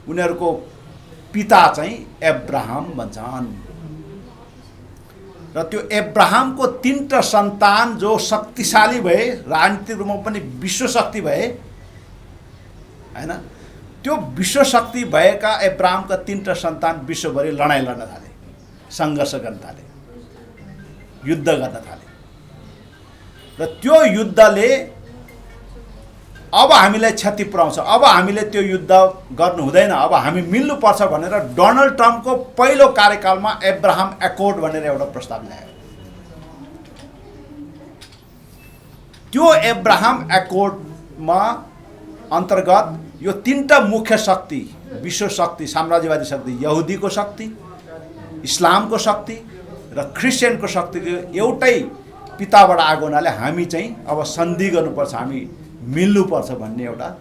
उनीहरूको पिता चाहिँ एब्राहम भन्छन्। र त्यो एब्राहमको तीनटा सन्तान जो शक्तिशाली भए, राजनीतिक रूपमा पनि विश्व शक्ति भए हैन, त्यो विश्व शक्ति भएका एब्राहमका तीनटा सन्तान विश्वभरि लडाइँ लड्न थाले, सङ्घर्ष गर्न थाले, युद्ध गर्न थाले। र त्यो युद्धले अब हामीलाई क्षति पुर्याउँछ, अब हामीले त्यो युद्ध गर्नु हुँदैन, अब हामी मिल्नुपर्छ भनेर डोनाल्ड ट्रम्पको पहिलो कार्यकालमा एब्राहम एक्कोर्ड भनेर एउटा प्रस्ताव ल्यायो। त्यो एब्राहम एक्कोर्डमा अन्तर्गत यो तीनटा मुख्य शक्ति, विश्व शक्ति, साम्राज्यवादी शक्ति, यहुदीको शक्ति, इस्लामको शक्ति र क्रिस्चियनको शक्तिको एउटै पिताबाट आएको हुनाले हामी चाहिँ अब सन्धि गर्नुपर्छ, हामी मिल्नुपर्छ भन्ने एउटा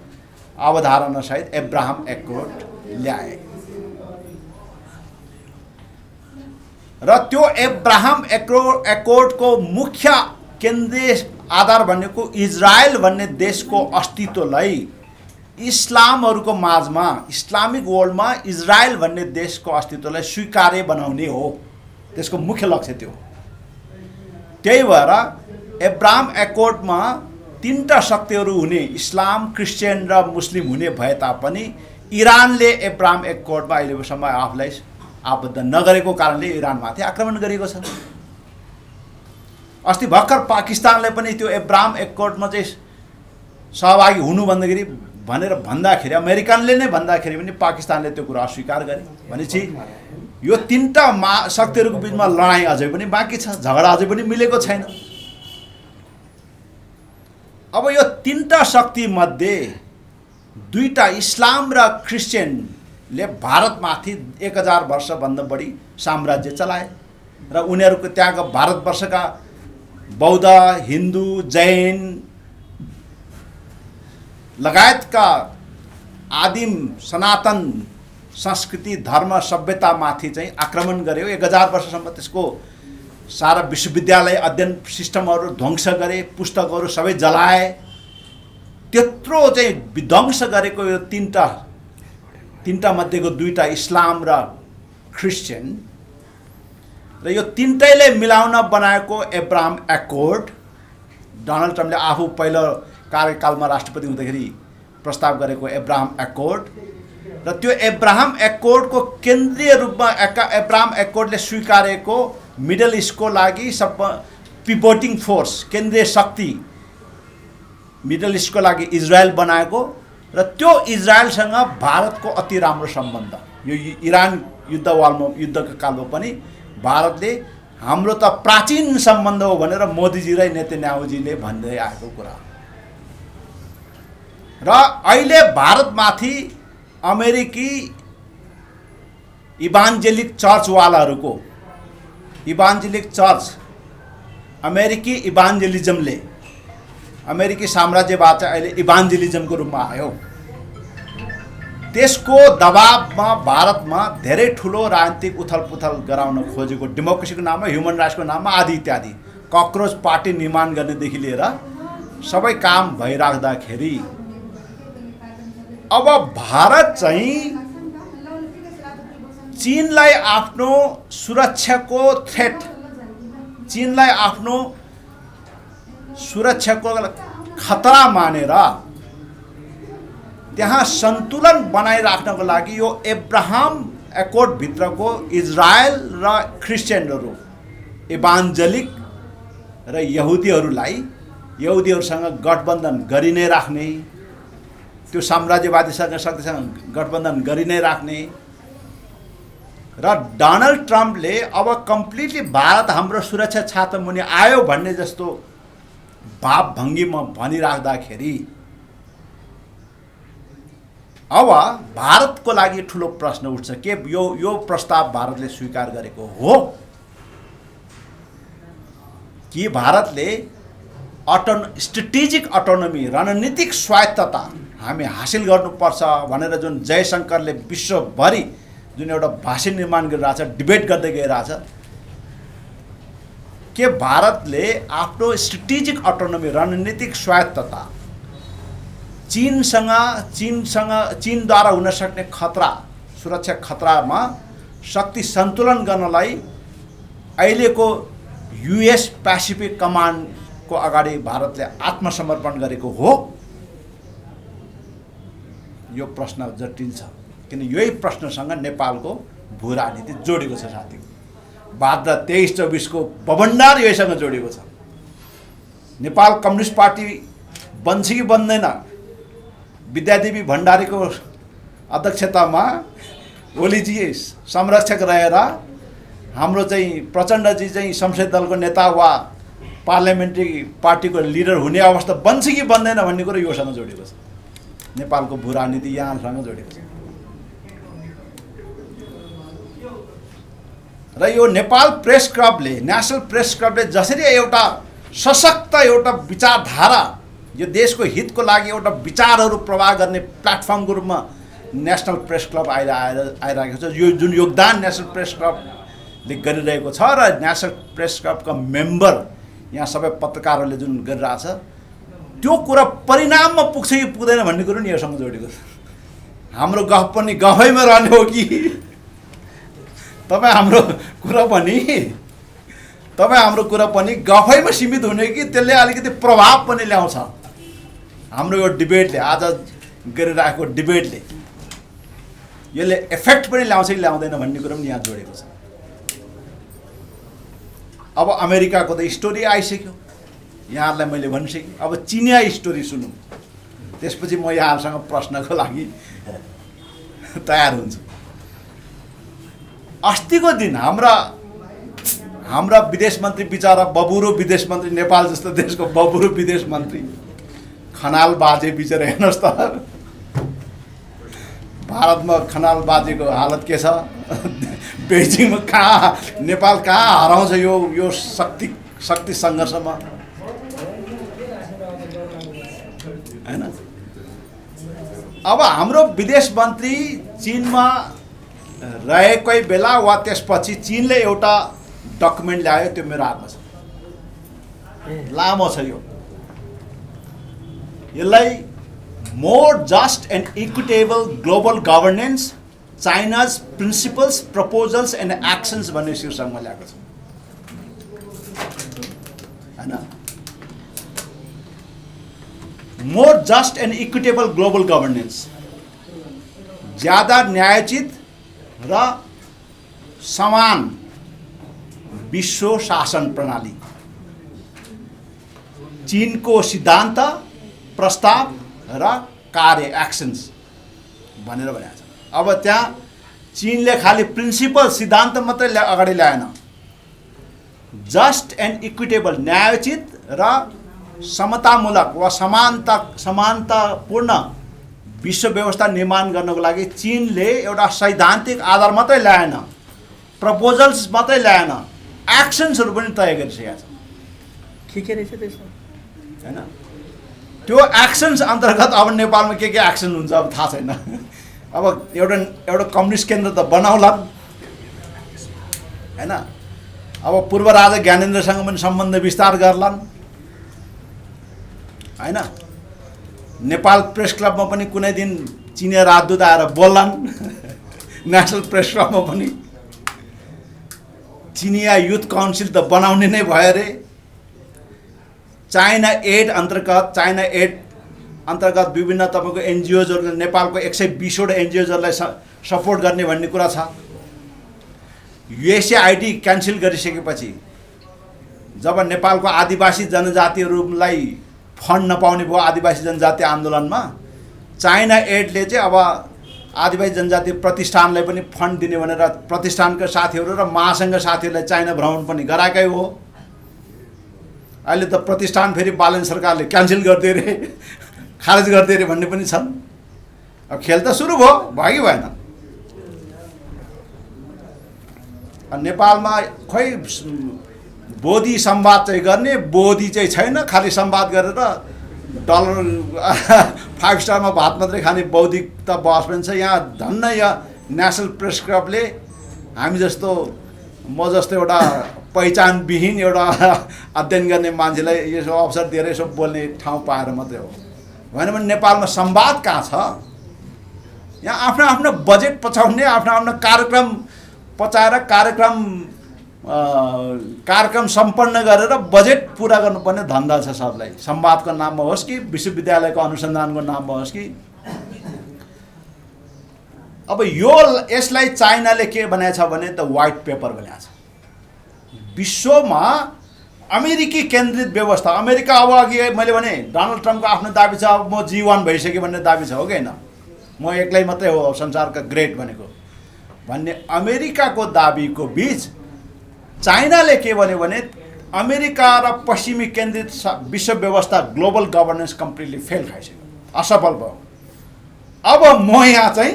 अवधारणा सहित एब्राहम एक्कोर्ड ल्याए। र त्यो एब्राहम एक्कोर्डको मुख्य केन्द्रीय आधार भनेको इजरायल भन्ने देशको अस्तित्वलाई इस्लामहरूको माझमा, इस्लामिक वर्ल्डमा इजरायल भन्ने देशको अस्तित्वलाई स्वीकार्य बनाउने हो। त्यसको मुख्य लक्ष्य त्यो। त्यही भएर एब्राहम एक्कोर्डमा तीनटा शक्तिहरू हुने, इस्लाम, क्रिस्चियन र मुस्लिम हुने भए तापनि इरानले एब्राहम एक्कोर्डमा अहिलेसम्म आफूलाई आबद्ध नगरेको कारणले इरानमाथि आक्रमण गरेको छ। अस्ति भर्खर पाकिस्तानले पनि त्यो एब्राहम एक्कोर्डमा चाहिँ सहभागी हुनु भन्दाखेरि अमेरिकनले नै भन्दाखेरि पनि पाकिस्तानले त्यो कुरा अस्वीकार गरे। भनेपछि यो तीनटा शक्तिहरूको बिचमा लडाइँ अझै पनि बाँकी छ, झगडा अझै पनि मिलेको छैन। अब यो तीनटा शक्ति मध्ये दुईटा इस्लाम र क्रिस्चियनले भारतमाथि 1000 वर्षभन्दा बढी साम्राज्य चलाए र उनीहरूको त्यहाँका भारतवर्षका बौद्ध, हिन्दू, जैन लगायतका आदिम सनातन संस्कृति, धर्म, सभ्यतामाथि चाहिँ आक्रमण गर्यो। 1000 वर्षसम्म त्यसको सारा विश्वविद्यालय, अध्ययन सिस्टमहरू ध्वंस गरे, पुस्तकहरू सबै जलाए। त्यत्रो चाहिँ विध्वंस गरेको यो तीनटा मध्येको दुईटा इस्लाम र क्रिस्चियन र यो तीनटैले मिलाउन बनाएको एब्राहम एक्कोर्ड, डोनाल्ड ट्रम्पले आफू पहिलो कार्यकालमा राष्ट्रपति हुँदाखेरि प्रस्ताव गरेको एब्राहम एक्कोर्ड र त्यो एब्राहम एक्कोर्डको केन्द्रीय रूपमा एब्राहम एक्कोर्डले स्वीकारेको मिडल इस्टको लागि सब पिभोटिङ फोर्स, केन्द्रीय शक्ति मिडल इस्टको लागि इजरायल बनाएको र त्यो इजरायलसँग भारतको अति राम्रो सम्बन्ध। यो इरान युद्धको कालमा पनि भारतले हाम्रो त प्राचीन सम्बन्ध हो भनेर मोदीजी र नेतन्याहुजीले भन्दै आएको कुरा। र अहिले भारतमाथि अमेरिकी इभान्जेलिक चर्चवालाहरूको इभान्जेलिक चर्च अमेरिकी इभान्जेलिजमले अमेरिकी साम्राज्यवाद चाहिँ अहिले इभान्जेलिजमको रूपमा आयो। त्यसको दबावमा भारतमा धेरै ठुलो राजनीतिक उथलपुथल गराउन खोजेको, डेमोक्रेसीको नाममा, ह्युमन राइट्सको नाममा आदि इत्यादि, ककरोच पार्टी निर्माण गर्नेदेखि लिएर सबै काम भइराख्दाखेरि अब भारत चाहिँ चीनलाई आफ्नो सुरक्षाको थ्रेट, चीनलाई आफ्नो सुरक्षाको खतरा मानेर त्यहाँ सन्तुलन बनाइराख्नको लागि यो एब्राहम एक्कोर्ड भित्रको इजरायल र क्रिस्चियनहरू, इभान्जेलिक र यहुदीहरूसँग गठबन्धन गरि नै राख्ने, त्यो साम्राज्यवादीसँग शक्तिसँग गठबन्धन गरि नै राख्ने र डोनाल्ड ट्रम्पले अब कम्प्लिटली भारत हाम्रो सुरक्षा छातामुनि आयो भन्ने जस्तो भाव भङ्गीमा भनिराख्दाखेरि अब भारतको लागि ठुलो प्रश्न उठ्छ के यो प्रस्ताव भारतले स्वीकार गरेको हो कि भारतले स्ट्रेटेजिक अटोनोमी, रणनीतिक स्वायत्तता हामी हासिल गर्नुपर्छ भनेर जुन जयशङ्करले विश्वभरि जुन एउटा भाषण निर्माण गरिरहेछ, डिबेट गर्दै गइरहेछ, के भारतले आफ्नो स्ट्रेटेजिक अटोनोमी, रणनीतिक स्वायत्तता, चीनद्वारा हुन सक्ने खतरा, सुरक्षा खतरामा शक्ति सन्तुलन गर्नलाई अहिलेको युएस पेसिफिक कमान्डको अगाडि भारतले आत्मसमर्पण गरेको हो? यो प्रश्न जटिल छ, किन यही प्रश्नसँग नेपालको भू राजनीति जोडेको छ साथी। भाद्र 23-24 को बबन्डार यहीसँग जोडेको छ। नेपाल कम्युनिस्ट पार्टी बन्छ कि बन्दैन? विद्यादेवी भण्डारीको अध्यक्षतामा ओलीजी संरक्षक रहेर हाम्रो चाहिँ प्रचण्डजी चाहिँ संसदीय दलको नेता वा पार्लियामेन्ट्री पार्टीको लिडर हुने अवस्था बन्छ कि बन्दैन भन्ने कुरो योसँग जोडेको छ। नेपालको भू राजनीति यहाँसँग जोडेको छ। र यो नेपाल प्रेस क्लबले, नेसनल प्रेस क्लबले जसरी एउटा सशक्त एउटा विचारधारा, यो देशको हितको लागि एउटा विचारहरू प्रवाह गर्ने प्लेटफर्मको रूपमा नेसनल प्रेस क्लब आइरहेको छ। यो जुन योगदान नेसनल प्रेस क्लबले गरिरहेको छ र नेसनल प्रेस क्लबका मेम्बर यहाँ सबै पत्रकारहरूले जुन गरिरहेछ, त्यो कुरा परिणाममा पुग्छ कि पुग्दैन भन्ने कुरो नि योसँग जोडेको छ। हाम्रो गफ पनि गफैमा रहने हो कि तपाईँ हाम्रो कुरा पनि गफैमा सीमित हुने कि त्यसले अलिकति प्रभाव पनि ल्याउँछ? हाम्रो यो डिबेटले, आज गरिरहेको डिबेटले यसले इफेक्ट पनि ल्याउँछ कि ल्याउँदैन भन्ने कुरो पनि यहाँ जोडेको छ। अब अमेरिकाको त स्टोरी आइसक्यो, यहाँहरूलाई मैले भनिसकेँ। अब चिनिया स्टोरी सुनौँ, त्यसपछि म यहाँहरूसँग प्रश्नको लागि तयार हुन्छु। अस्तिको दिन हाम्रा विदेश मन्त्री, बिचरा बबुरो विदेश मन्त्री, नेपाल जस्तो देशको बबुरो विदेश मन्त्री खनाल बाजे बिचरा, हेर्नुहोस् त भारतमा खनाल बाजेको हालत के छ। बेजिङमा नेपाल कहाँ हराउँछ यो शक्ति सङ्घर्षमा, हैन? अब हाम्रो विदेश मन्त्री चीनमा रहेकै बेला वा त्यसपछि चीनले एउटा डकुमेन्ट ल्यायो, त्यो मेरो हातमा छ, लामो छ यो। यसलाई more just and equitable global governance, China's principles, proposals and actions भन्ने शीर्षकमा ल्याएको छ, हैन? More just and equitable global governance, ज्यादा न्यायोचित र समान विश्व शासन प्रणाली, चीनको सिद्धान्त, प्रस्ताव र कार्य एक्सन्स भनेर भनेको छ। अब त्यहाँ चीनले खालि प्रिन्सिपल सिद्धान्त मात्रै अगाडि ल्याएन, जस्ट एन्ड इक्विटेबल न्यायोचित र समतामूलक वा समानतापूर्ण विश्व व्यवस्था निर्माण गर्नको लागि चीनले एउटा सैद्धान्तिक आधार मात्रै ल्याएन, प्रपोजल्स मात्रै ल्याएन, एक्सन्सहरू पनि तय गरिसकेको छ। के रहेछ त्यसमा हैन? त्यो एक्सन्स अन्तर्गत अब नेपालमा के एक्सन हुन्छ अब थाहा छैन। अब एउटा कम्युनिस्ट केन्द्र त बनाउला हैन, अब पूर्व राजा ज्ञानेन्द्रसँग पनि सम्बन्ध विस्तार गर्लान् हैन। नेपाल प्रेस क्लबमा पनि कुनै दिन चिनिया राजदूत आएर बोल्लान् नेसनल प्रेस क्लबमा पनि चिनिया युथ काउन्सिल त बनाउने नै भयो रे। चाइना एड अन्तर्गत विभिन्न तपाईँको एनजिओजहरूले नेपालको 120वटा एनजिओजहरूलाई सपोर्ट गर्ने भन्ने कुरा छ। युएसएआइडी क्यान्सल गरिसकेपछि जब नेपालको आदिवासी जनजातिहरूलाई फन्ड नपाउने भयो आदिवासी जनजाति आन्दोलनमा, चाइना एडले चाहिँ अब आदिवासी जनजाति प्रतिष्ठानलाई पनि फन्ड दिने भनेर प्रतिष्ठानका साथीहरू र महासङ्घ साथीहरूलाई चाइना भ्रमण पनि गराएकै हो। अहिले त प्रतिष्ठान फेरि बालन सरकारले क्यान्सल गरिदिए रे, खारेज गरिदिए रे भन्ने पनि छन्। अब खेल त सुरु भयो कि भएन? नेपालमा खोइ बोधी संवाद चाहिँ गर्ने, बोधी चाहिँ छैन, खालि संवाद गरेर डलर 5 स्टारमा भात मात्रै खाने बौद्धिकता बहस पनि छ। यहाँ धन्न यहाँ नेसनल प्रेस क्लबले हामी जस्तो म जस्तो एउटा पहिचानविहीन एउटा अध्ययन गर्ने मान्छेलाई यसो अवसर दिएर यसो बोल्ने ठाउँ पाएर मात्रै हो। भएन भने नेपालमा संवाद कहाँ छ? यहाँ आफ्नो आफ्नो बजेट पछाउने, आफ्नो आफ्नो कार्यक्रम पचाएर कार्यक्रम सम्पन्न गरेर बजेट पुरा गर्नुपर्ने धन्दा छ सबलाई। संवादको नाममा होस् कि विश्वविद्यालयको अनुसन्धानको नाममा होस् कि। अब यसलाई चाइनाले के बनाएको छ भने त व्हाइट पेपर बनाएको छ। विश्वमा अमेरिकी केन्द्रित व्यवस्था, अमेरिका अब अघि मैले भने डोनाल्ड ट्रम्पको आफ्नो दाबी छ अब म G1 भइसकेँ भन्ने दाबी छ, हो कि होइन? म एक्लै मात्रै हो संसारका ग्रेट भनेको भन्ने अमेरिकाको दाबीको बीच चाइनाले के भन्यो भने अमेरिका र पश्चिमी केन्द्रित विश्व व्यवस्था ग्लोबल गभर्नेन्स कम्प्लिटली फेल खाइसक्यो, असफल भयो। अब म यहाँ चाहिँ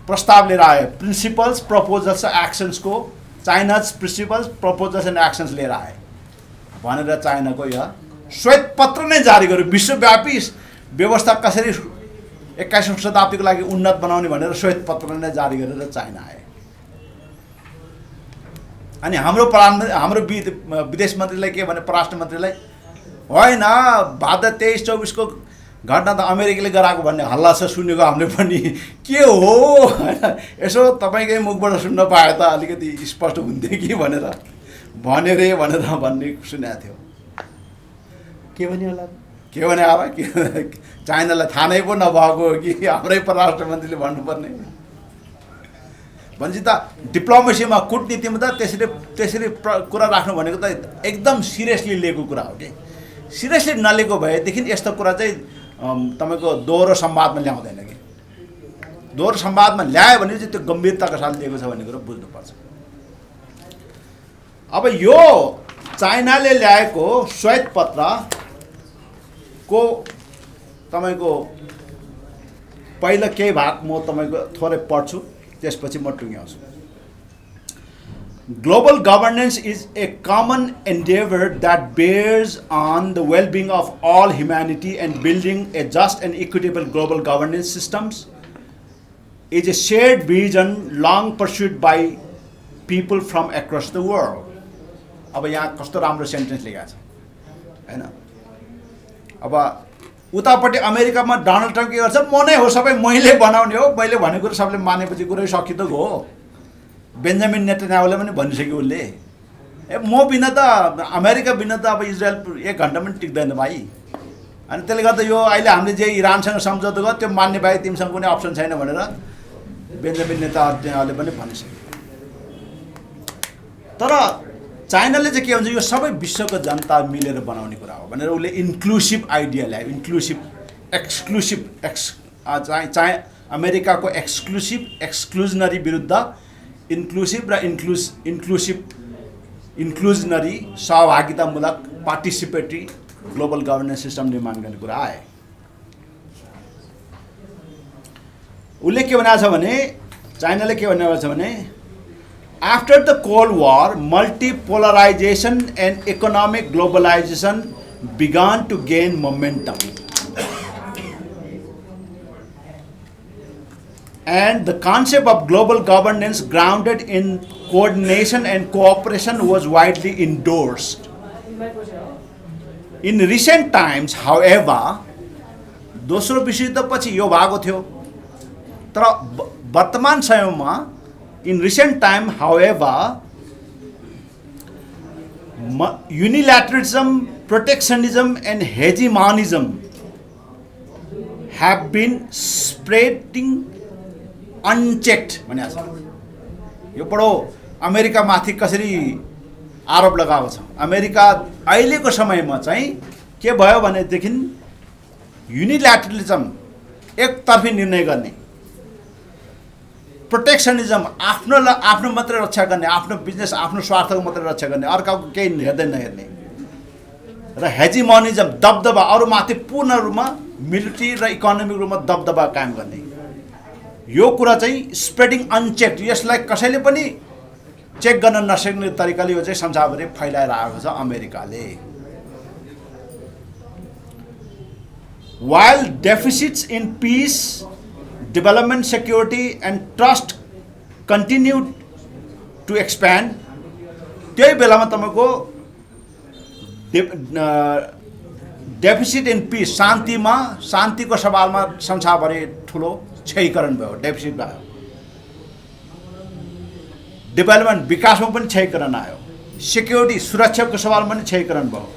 प्रस्ताव लिएर आएँ, प्रिन्सिपल्स प्रपोजल्स एक्सन्सको, China's principles proposals and actions लिएर आए भनेर चाइनाको यहाँ श्वेत पत्र नै जारी गर्यो। विश्वव्यापी व्यवस्था कसरी 21औं शताब्दीको लागि उन्नत बनाउने भनेर श्वेत पत्र नै जारी गरेर चाइना आए। अनि हाम्रो विदेश मन्त्रीलाई के भने, परराष्ट्र मन्त्रीलाई होइन भाद्र 23-24 को घटना त अमेरिकाले गराएको भन्ने हल्ला छ सुनेको हामीले पनि, के हो यसो तपाईँकै मुखबाट सुन्न पाए त अलिकति स्पष्ट हुन्थ्यो कि भनेर भन्यो रे भनेर भन्ने सुनेको थियो। के भन्यो होला? के भने अब चाइनालाई थाहा नै पो नभएको हो कि हाम्रै परराष्ट्र मन्त्रीले भन्नुपर्ने भनेपछि त डिप्लोमेसीमा, कूटनीतिमा त त्यसरी कुरा राख्नु भनेको त एकदम सिरियसली लिएको कुरा हो कि। सिरियसली नलिएको भएदेखि यस्तो कुरा चाहिँ तपाईँको दोहोरो संवादमा ल्याउँदैन कि। दोहोरो संवादमा ल्यायो भने चाहिँ त्यो गम्भीरताका साथ लिएको छ भन्ने कुरो बुझ्नुपर्छ। अब यो चाइनाले ल्याएको श्वेत पत्रको तपाईँको पहिला केही भाग म तपाईँको थोरै पढ्छु, त्यसपछि म टुङ्ग्याउँछु। Global governance is a common endeavor that bears on the well-being of all humanity, and building a just and equitable global governance systems is a shared vision long pursued by people from across the world. अब यहाँ कस्तो राम्रो sentence लेखेको छ हैन? अब उतापट्टि अमेरिकामा डोनाल्ड ट्रम्प के गर्छ, म नै हो सबै मैले बनाउने हो, मैले भनेको कुरो सबले मानेपछि कुरै सकिँदो हो। बेन्जामिन नेतन्याहुले पनि भनिसक्यो उसले, म बिना त अमेरिका बिना त अब इजरायल 1 घन्टा पनि टिक्दैन भाइ। अनि त्यसले गर्दा यो अहिले हामीले जे इरानसँग सम्झौता गर्यो त्यो मान्ने बाहेक तिमीसँग कुनै अप्सन छैन भनेर बेन्जामिन नेतन्याहुले पनि भनिसक्यो। तर चाइनाले चाहिँ के भन्छ, यो सबै विश्वको जनता मिलेर बनाउने कुरा हो भनेर उसले इन्क्लुसिभ आइडिया ल्यायो। इन्क्लुसिभ चाहिँ अमेरिकाको एक्सक्लुजनरी विरुद्ध इन्क्लुसिभ र इन्क्लुजनरी सहभागितामूलक पार्टिसिपेटरी ग्लोबल गभर्नेन्स सिस्टम निर्माण गर्ने कुरा आए। उसले के भनेको छ भने, चाइनाले के भनेको छ भने, after the cold war multipolarization and economic globalization began to gain momentum, and the concept of global governance grounded in coordination and cooperation was widely endorsed. In recent times, however, दोस्रो विश्वयुद्धपछि यो भएको थियो, तर वर्तमान समयमा in recent time, however, unilateralism, protectionism and hegemonism have been spreading unchecked. यो बडो America माथि कसरी आरोप लगाएको छ। अमेरिका अहिलेको समयमा चाहिँ के भयो भनेदेखि युनिल्याटरलिजम, एकतर्फी निर्णय गर्ने, प्रोटेक्सनिजम, आफ्नो मात्रै रक्षा गर्ने, आफ्नो बिजनेस आफ्नो स्वार्थको मात्रै रक्षा गर्ने, अर्काको केही हेर्दै नहेर्ने, र हेजिमोनिजम, दबदबा, अरूमाथि पूर्ण रूपमा मिलिट्री र इकोनोमिक रूपमा दबदबा कायम गर्ने, यो कुरा चाहिँ स्प्रेडिङ अनचेक्ड, यसलाई कसैले पनि चेक गर्न नसक्ने तरिकाले यो चाहिँ संसारभरि फैलाएर आएको छ अमेरिकाले। While deficits in peace, development, security and trust continued to expand, त्यही बेलामा तपाईको डेफिसिट इन पीस, शान्तिको सवालमा संसारभरि ठुलो क्षयीकरण भयो, डेफिसिट भयो। डेभलपमेन्ट, विकासमा पनि क्षयीकरण आयो। सिक्युरिटी, सुरक्षाको सवालमा पनि क्षयीकरण भयो।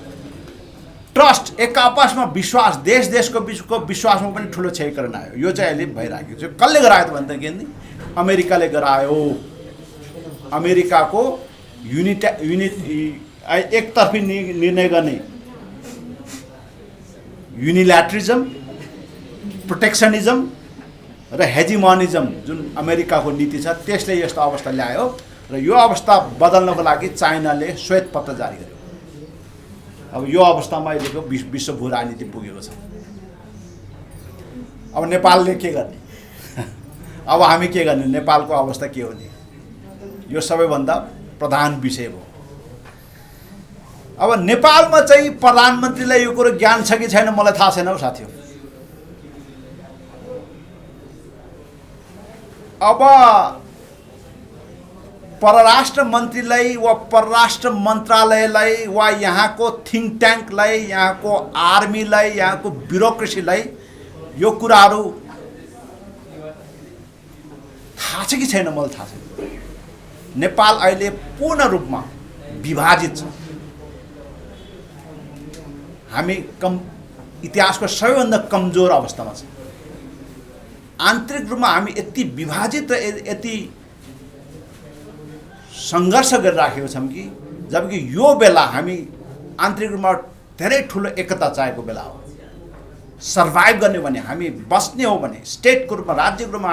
ट्रस्ट, एक आपसमा विश्वास, देशको बिचको विश्वासमा पनि ठुलो क्षयीकरण आयो। यो चाहिँ अहिले भइरहेको छ। कसले गरायो त भन्दाखेरि अमेरिकाले गरायो। अमेरिकाको एकतर्फी निर्णय गर्ने युनिल्याटरिजम, प्रोटेक्सनिजम र हेजिमोनिजम जुन अमेरिकाको नीति छ, त्यसले यस्तो अवस्था ल्यायो र यो अवस्था बदल्नको लागि चाइनाले श्वेत पत्र जारी गर्यो। अब यो अवस्थामा अहिलेको विश्व भू राजनीति पुगेको छ। अब नेपालले के गर्ने? अब हामी के गर्ने? नेपालको अवस्था के हो नि? यो सबैभन्दा प्रधान विषय हो। अब नेपालमा चाहिँ प्रधानमन्त्रीलाई यो कुरो ज्ञान छ कि छैन मलाई थाहा छैन हौ साथीहरु। अब परराष्ट्र मन्त्रीलाई वा परराष्ट्र मन्त्रालयलाई वा यहाँको थिङ्क ट्याङ्कलाई, यहाँको आर्मीलाई, यहाँको ब्युरोक्रेसीलाई यो कुराहरू थाहा छ कि छैन मलाई थाहा छैन। नेपाल अहिले पूर्ण रूपमा विभाजित छ। हामी इतिहासको सबैभन्दा कमजोर अवस्थामा छ। आन्तरिक रूपमा हामी यति विभाजित र यति सङ्घर्ष गरिराखेको छौँ कि जबकि यो बेला हामी आन्तरिक रूपमा धेरै ठुलो एकता चाहेको बेला हो। सर्भाइभ गर्ने भने, हामी बस्ने हो भने, स्टेटको रूपमा, राज्यको रूपमा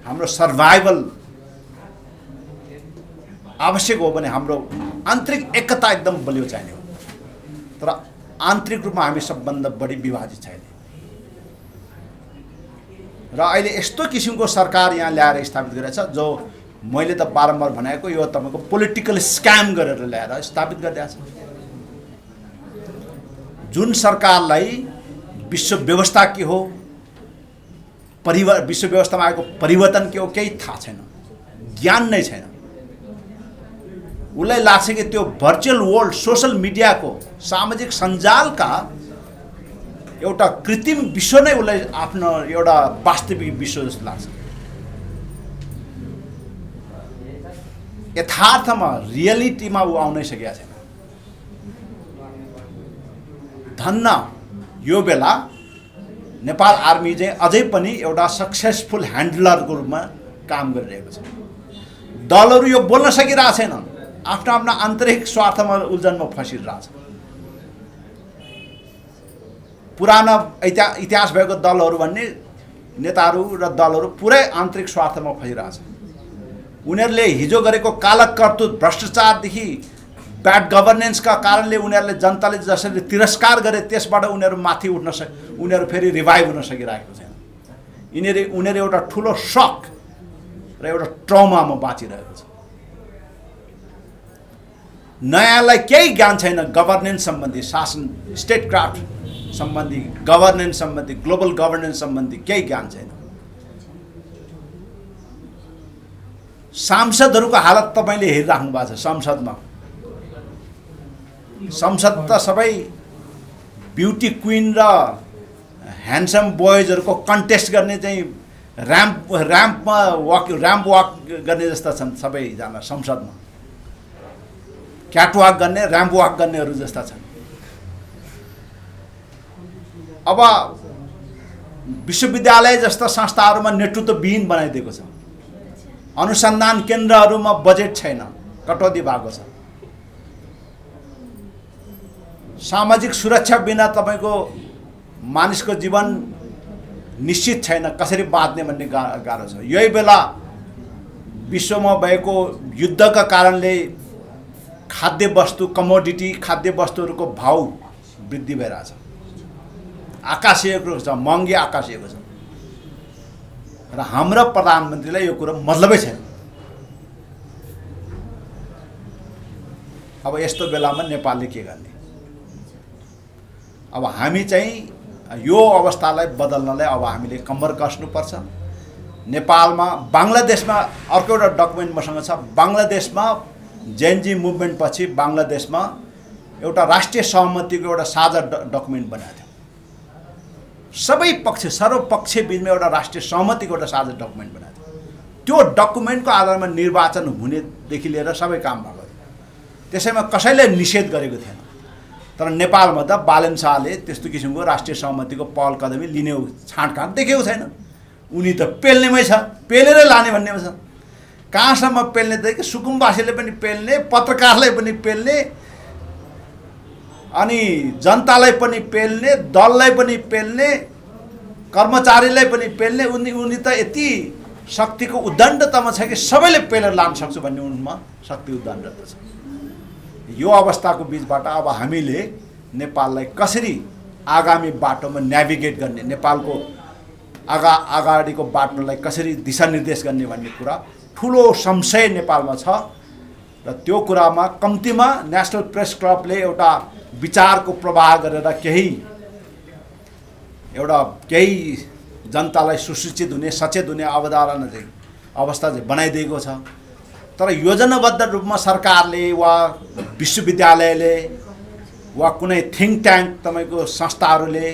हाम्रो सर्भाइभल आवश्यक हो भने हाम्रो आन्तरिक एकता एकदम बलियो चाहिने हो। तर आन्तरिक रूपमा हामी सबभन्दा बढी विभाजित छैन। र अहिले यस्तो किसिमको सरकार यहाँ ल्याएर स्थापित गरेको छ जो मैले त बारम्बार भनेको यो तपाईको पोलिटिकल स्क्याम गरेर ल्याएर स्थापित गरिरहेको छ। जुन सरकारलाई विश्व व्यवस्था के हो, विश्व व्यवस्थामा आएको परिवर्तन के हो केही थाहा छैन, ज्ञान नै छैन। उसलाई लाग्छ कि त्यो भर्चुअल वर्ल्ड, सोशल मिडियाको, सामाजिक सञ्जालका एउटा कृत्रिम विश्व नै उसलाई आफ्नो एउटा वास्तविक विश्व जस्तो लाग्छ। यथार्थमा, रियालिटीमा ऊ आउनै सकेका छैन। धन्न यो बेला नेपाल आर्मी चाहिँ अझै पनि एउटा सक्सेसफुल ह्यान्डलरको रूपमा काम गरिरहेको छ। दलहरू यो बोल्न सकिरहेको छैन, आफ्नो आफ्नो आन्तरिक स्वार्थमा उल्झनमा फसिरहेछ। पुराना इतिहास भएको दलहरू भन्ने नेताहरू र दलहरू पुरै आन्तरिक स्वार्थमा फैरहेछ। उनीहरूले हिजो गरेको कालकर्तुत भ्रष्टाचारदेखि ब्याड गभर्नेन्सका कारणले उनीहरूले जनताले जसरी तिरस्कार गरे त्यसबाट उनीहरू माथि उनीहरू फेरि रिभाइभ हुन सकिरहेको छैन। उनीहरू एउटा ठुलो सक र एउटा ट्रमामा बाँचिरहेको छ। नयाँलाई केही ज्ञान छैन गभर्नेन्स सम्बन्धी, शासन स्टेट क्राफ्ट सम्बन्धी, गभर्नेन्स सम्बन्धी, ग्लोबल गभर्नेन्स सम्बन्धी केही ज्ञान छैन। सांसदहरूको हालत तपाईँले हेरिराख्नु भएको छ। संसद त सबै ब्युटी क्विन र ह्यान्डसम बोयजहरूको कन्टेस्ट गर्ने चाहिँ ऱ्याम्प वक गर्ने जस्ता छन् सबैजना संसदमा। क्याटवाक गर्ने, ऱ्याम्प वक गर्नेहरू जस्ता छन्। अब विश्वविद्यालय जस्ता संस्थाहरूमा नेतृत्वविहीन बनाइदिएको छ। अनुसन्धान केन्द्रहरूमा बजेट छैन, कटौती भएको छ। सामाजिक सुरक्षा बिना तपाईँको मानिसको जीवन निश्चित छैन, कसरी बाँच्ने भन्ने गाह्रो छ। यही बेला विश्वमा भएको युद्धका कारणले खाद्य वस्तु, कमोडिटी खाद्य वस्तुहरूको भाउ वृद्धि भइरहेछ, आकाशिएको छ, महँगी आकाशिएको छ। र हाम्रो प्रधानमन्त्रीलाई यो कुरो मतलबै छैन। अब यस्तो बेलामा नेपालले के गर्ने? अब हामी चाहिँ यो अवस्थालाई बदल्नलाई अब हामीले कम्बर कस्नुपर्छ। नेपालमा, बङ्गलादेशमा अर्को एउटा डकुमेन्ट मसँग छ। बङ्गलादेशमा जेएनजी मुभमेन्ट पछि बङ्गलादेशमा एउटा राष्ट्रिय सहमतिको एउटा साझा डकुमेन्ट बनाएको थियो। सबै पक्ष, सर्वपक्ष बिचमा एउटा राष्ट्रिय सहमतिको एउटा साझा डकुमेन्ट बनाएको थियो। त्यो डकुमेन्टको आधारमा निर्वाचन हुनेदेखि लिएर सबै काम भएको थियो। त्यसैमा कसैले निषेध गरेको थिएन। तर नेपालमा त बालन शाहले त्यस्तो किसिमको राष्ट्रिय सहमतिको पहल कदमी लिने छाँटकाँट देखेको छैन। उनी त पेल्नेमै छ, पेलेरै लाने भन्नेमा छ। कहाँसम्म पेल्ने त कि सुकुम्बासीले पनि पेल्ने, पत्रकारलाई पनि पेल्ने, अनि जनतालाई पनि पेल्ने, दललाई पनि पेल्ने, कर्मचारीलाई पनि पेल्ने। उनी त यति शक्तिको उद्दण्डतामा छ कि सबैले पेलेर लान सक्छु भन्ने उनमा शक्ति उद्दण्डता छ। यो अवस्थाको बिचबाट अब हामीले नेपाललाई कसरी आगामी बाटोमा नेभिगेट गर्ने, नेपालको अगाडिको बाटोलाई कसरी दिशानिर्देश गर्ने भन्ने कुरा ठुलो संशय नेपालमा छ। र त्यो कुरामा कम्तीमा नेसनल प्रेस क्लबले एउटा विचारको प्रवाह गरेर केही जनतालाई सुसूचित हुने, सचेत हुने अवधारणा चाहिँ अवस्था चाहिँ बनाइदिएको छ। तर योजनाबद्ध रूपमा सरकारले वा विश्वविद्यालयले वा कुनै थिङ्क ट्याङ्क तपाईँको संस्थाहरूले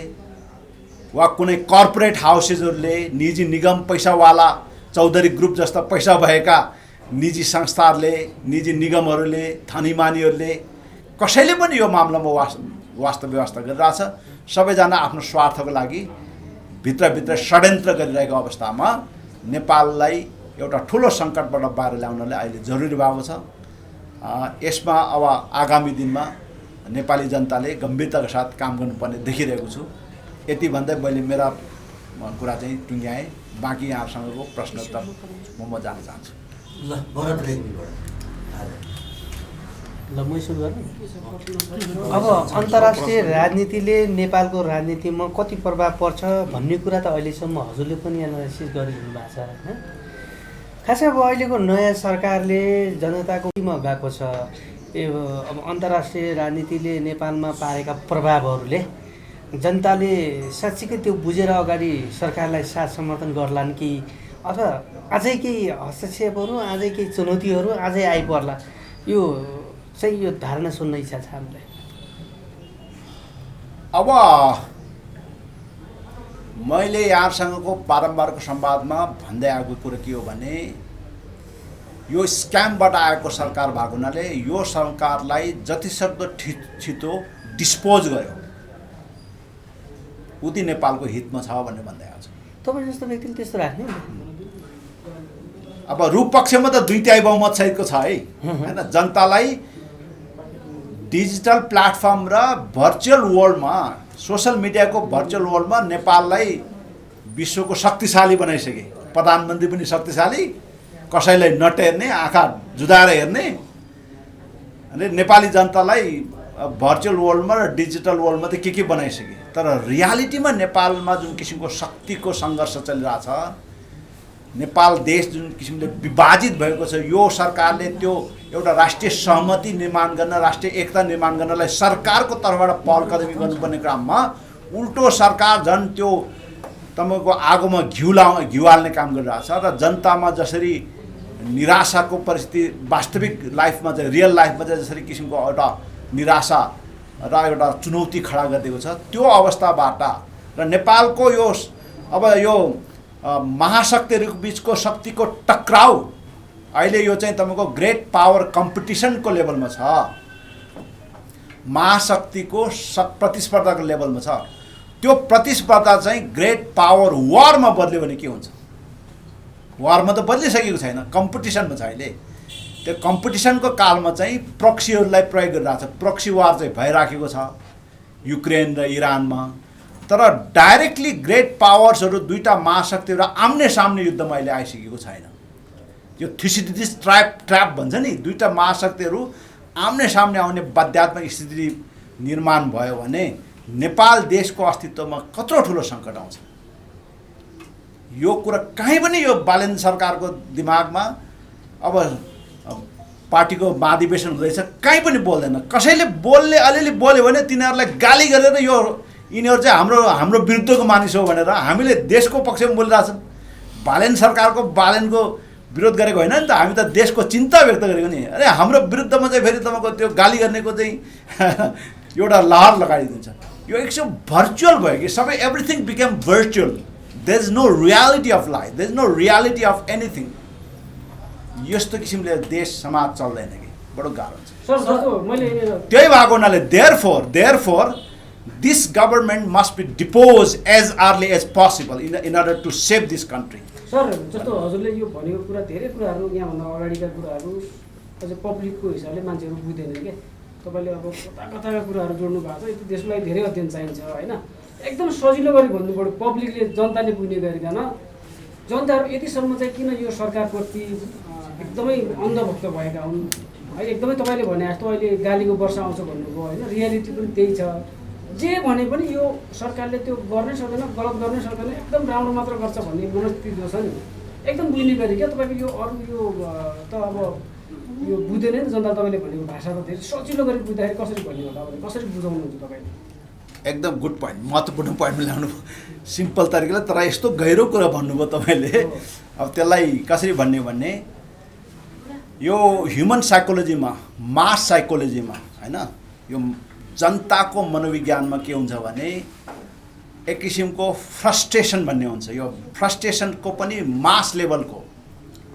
वा कुनै कर्पोरेट हाउसेसहरूले, निजी निगम, पैसावाला चौधरी ग्रुप जस्ता पैसा भएका निजी संस्थाहरूले, निजी निगमहरूले, धनीमानीहरूले कसैले पनि यो मामलामा वास्ता व्यवस्था गरिरहेछ। सबैजना आफ्नो स्वार्थको लागि भित्रभित्र षड्यन्त्र गरिरहेको अवस्थामा नेपाललाई एउटा ठुलो सङ्कटबाट बाहिर ल्याउनलाई अहिले जरुरी भएको छ। यसमा अब आगामी दिनमा नेपाली जनताले गम्भीरताका साथ काम गर्नुपर्ने देखिरहेको छु। यति भन्दै मैले मेरा कुरा चाहिँ टुङ्ग्याएँ। बाँकी यहाँसँगको प्रश्नोत्तर म जान चाहन्छु। ल म सुरु गरौँ। अब अन्तर्राष्ट्रिय राजनीतिले नेपालको राजनीतिमा कति प्रभाव पर्छ भन्ने कुरा त अहिलेसम्म हजुरले पनि एनालाइसिस गरिरहनु भएको छ होइन। खासै अब अहिलेको नयाँ सरकारले जनताको मा गएको छ। अब अन्तर्राष्ट्रिय राजनीतिले नेपालमा पारेका प्रभावहरूले जनताले साँच्चीकै त्यो बुझेर अगाडि सरकारलाई साथ समर्थन गर्लान् कि अथवा अझै केही हस्तक्षेपहरू, अझै केही चुनौतीहरू अझै आइपर्ला, यो चाहिँ यो धारणा सुन्न इच्छा छ हामीलाई। अब मैले यहाँसँगको बारम्बारको संवादमा भन्दै आएको कुरो के हो भने यो स्क्यामबाट आएको सरकार भएको हुनाले यो सरकारलाई जतिसक्दो छिटो डिस्पोज गर्यो उति नेपालको हितमा छ भन्ने भन्दै आएको छ। तपाईँ जस्तो व्यक्तिले त्यस्तो राख्ने अब रूपपक्षमा त 2/3 बहुमत सहितको छ है हैन। जनतालाई डिजिटल प्लेटफर्म र भर्चुअल वर्ल्डमा सोसल मिडियाको भर्चुअल वर्ल्डमा नेपाललाई विश्वको शक्तिशाली बनाइसके। प्रधानमन्त्री पनि शक्तिशाली, कसैलाई नटेर्ने, आँखा जुदाएर हेर्ने, अनि नेपाली जनतालाई भर्चुअल वर्ल्डमा र डिजिटल वर्ल्डमा त के बनाइसके। तर रियालिटीमा नेपालमा जुन किसिमको शक्तिको सङ्घर्ष चलिरहेछ, नेपाल देश जुन किसिमले विभाजित भएको छ, यो सरकारले त्यो एउटा राष्ट्रिय सहमति निर्माण गर्न, राष्ट्रिय एकता निर्माण गर्नलाई सरकारको तर्फबाट पहल कदमी गर्नुपर्ने क्रममा उल्टो सरकार झन् त्यो तपाईँको आगोमा घिउ हाल्ने काम गरिरहेछ र जनतामा जसरी निराशाको परिस्थिति वास्तविक लाइफमा चाहिँ, रियल लाइफमा चाहिँ जसरी किसिमको एउटा निराशा र एउटा चुनौती खडा गरिदिएको छ, त्यो अवस्थाबाट र नेपालको यो अब यो महाशक्तिहरूको बिचको शक्तिको टक्राउ अहिले यो चाहिँ तपाईँको ग्रेट पावर कम्पिटिसनको लेभलमा छ, महाशक्तिको प्रतिस्पर्धाको लेभलमा छ। त्यो प्रतिस्पर्धा चाहिँ ग्रेट पावर वारमा बदल्यो भने के हुन्छ? वारमा त बदलिसकेको छैन, कम्पिटिसनमा छ अहिले। त्यो कम्पिटिसनको कालमा चाहिँ प्रक्सीहरूलाई प्रयोग गरिरहेको छ। प्रक्सी वार चाहिँ भइराखेको छ युक्रेन र इरानमा, तर डाइरेक्टली ग्रेट पावर्सहरू दुईटा महाशक्तिहरू आम्ने सामने युद्धमा अहिले आइसकेको छैन। यो थिसिडिस ट्र्याप भन्छ नि, दुईटा महाशक्तिहरू आम्ने सामने आउने बाध्यात्मक स्थिति निर्माण भयो भने नेपाल देशको अस्तित्वमा कत्रो ठुलो सङ्कट आउँछ। यो कुरा कहीँ पनि यो बालेन्द्र सरकारको दिमागमा अब पार्टीको महाधिवेशन हुँदैछ, कहीँ पनि बोल्दैन। कसैले अलिअलि बोल्यो भने तिनीहरूलाई गाली गरेर यो यिनीहरू चाहिँ हाम्रो विरुद्धको मानिस हो भनेर हामीले देशको पक्षमा बोलिरहेछन्। बालेन्द्र सरकारको बालेनको विरोध गरेको होइन नि त, हामी त देशको चिन्ता व्यक्त गरेको नि। अरे हाम्रो विरुद्धमा चाहिँ फेरि तपाईँको त्यो गाली गर्नेको चाहिँ एउटा लहर लगाइदिन्छ। यो एकदम भर्चुअल भयो कि सबै, everything became virtual. There is no reality of life, there is no reality of anything. यस्तो किसिमले देश समाज चल्दैन कि बडो गाह्रो छ। त्यही भएको हुनाले therefore this government must be depose as early as possible in order to save this country. Sir, जस्तो हजुरले यो भनेको कुरा, धेरै कुराहरू यहाँभन्दा अगाडिका कुराहरू अझै पब्लिकको हिसाबले मान्छेहरू बुझ्दैनन् क्या। तपाईँले अब कताका कुराहरू जोड्नु भएको छ। यो देशलाई धेरै अध्ययन चाहिन्छ होइन, एकदम सजिलो गरी भन्नु पऱ्यो। पब्लिकले, जनताले बुझ्ने गरिकन जनताहरू यतिसम्म चाहिँ किन यो सरकारप्रति एकदमै अन्धभक्त भएका हुन् है। एकदमै तपाईँले भने जस्तो अहिले गालीको वर्षा आउँछ भन्नुभयो होइन, रियालिटी पनि त्यही छ। जे भने पनि यो सरकारले त्यो गर्नै सक्दैन, गलत गर्नै सक्दैन, एकदम राम्रो मात्र गर्छ भन्ने मनस्थिति जो छ नि, एकदम बुझ्ने गरी क्या। तपाईँको यो अरू यो त अब यो बुझ्दैन नि जनता। तपाईँले भनेको भाषा त धेरै सजिलो गरी बुझ्दाखेरि कसरी भन्ने होला, कसरी बुझाउनुहुन्छ तपाईँले? एकदम गुड पोइन्ट, महत्त्वपूर्ण पोइन्टमा ल्याउनु भयो सिम्पल तरिकाले। तर यस्तो गहिरो कुरा भन्नुभयो तपाईँले। अब त्यसलाई कसरी भन्ने भने यो ह्युमन साइकोलोजीमा, मास साइकोलोजीमा होइन, यो जनताको मनोविज्ञानमा के हुन्छ भने एक किसिमको फ्रस्ट्रेसन भन्ने हुन्छ। यो फ्रस्ट्रेसनको पनि मास लेभलको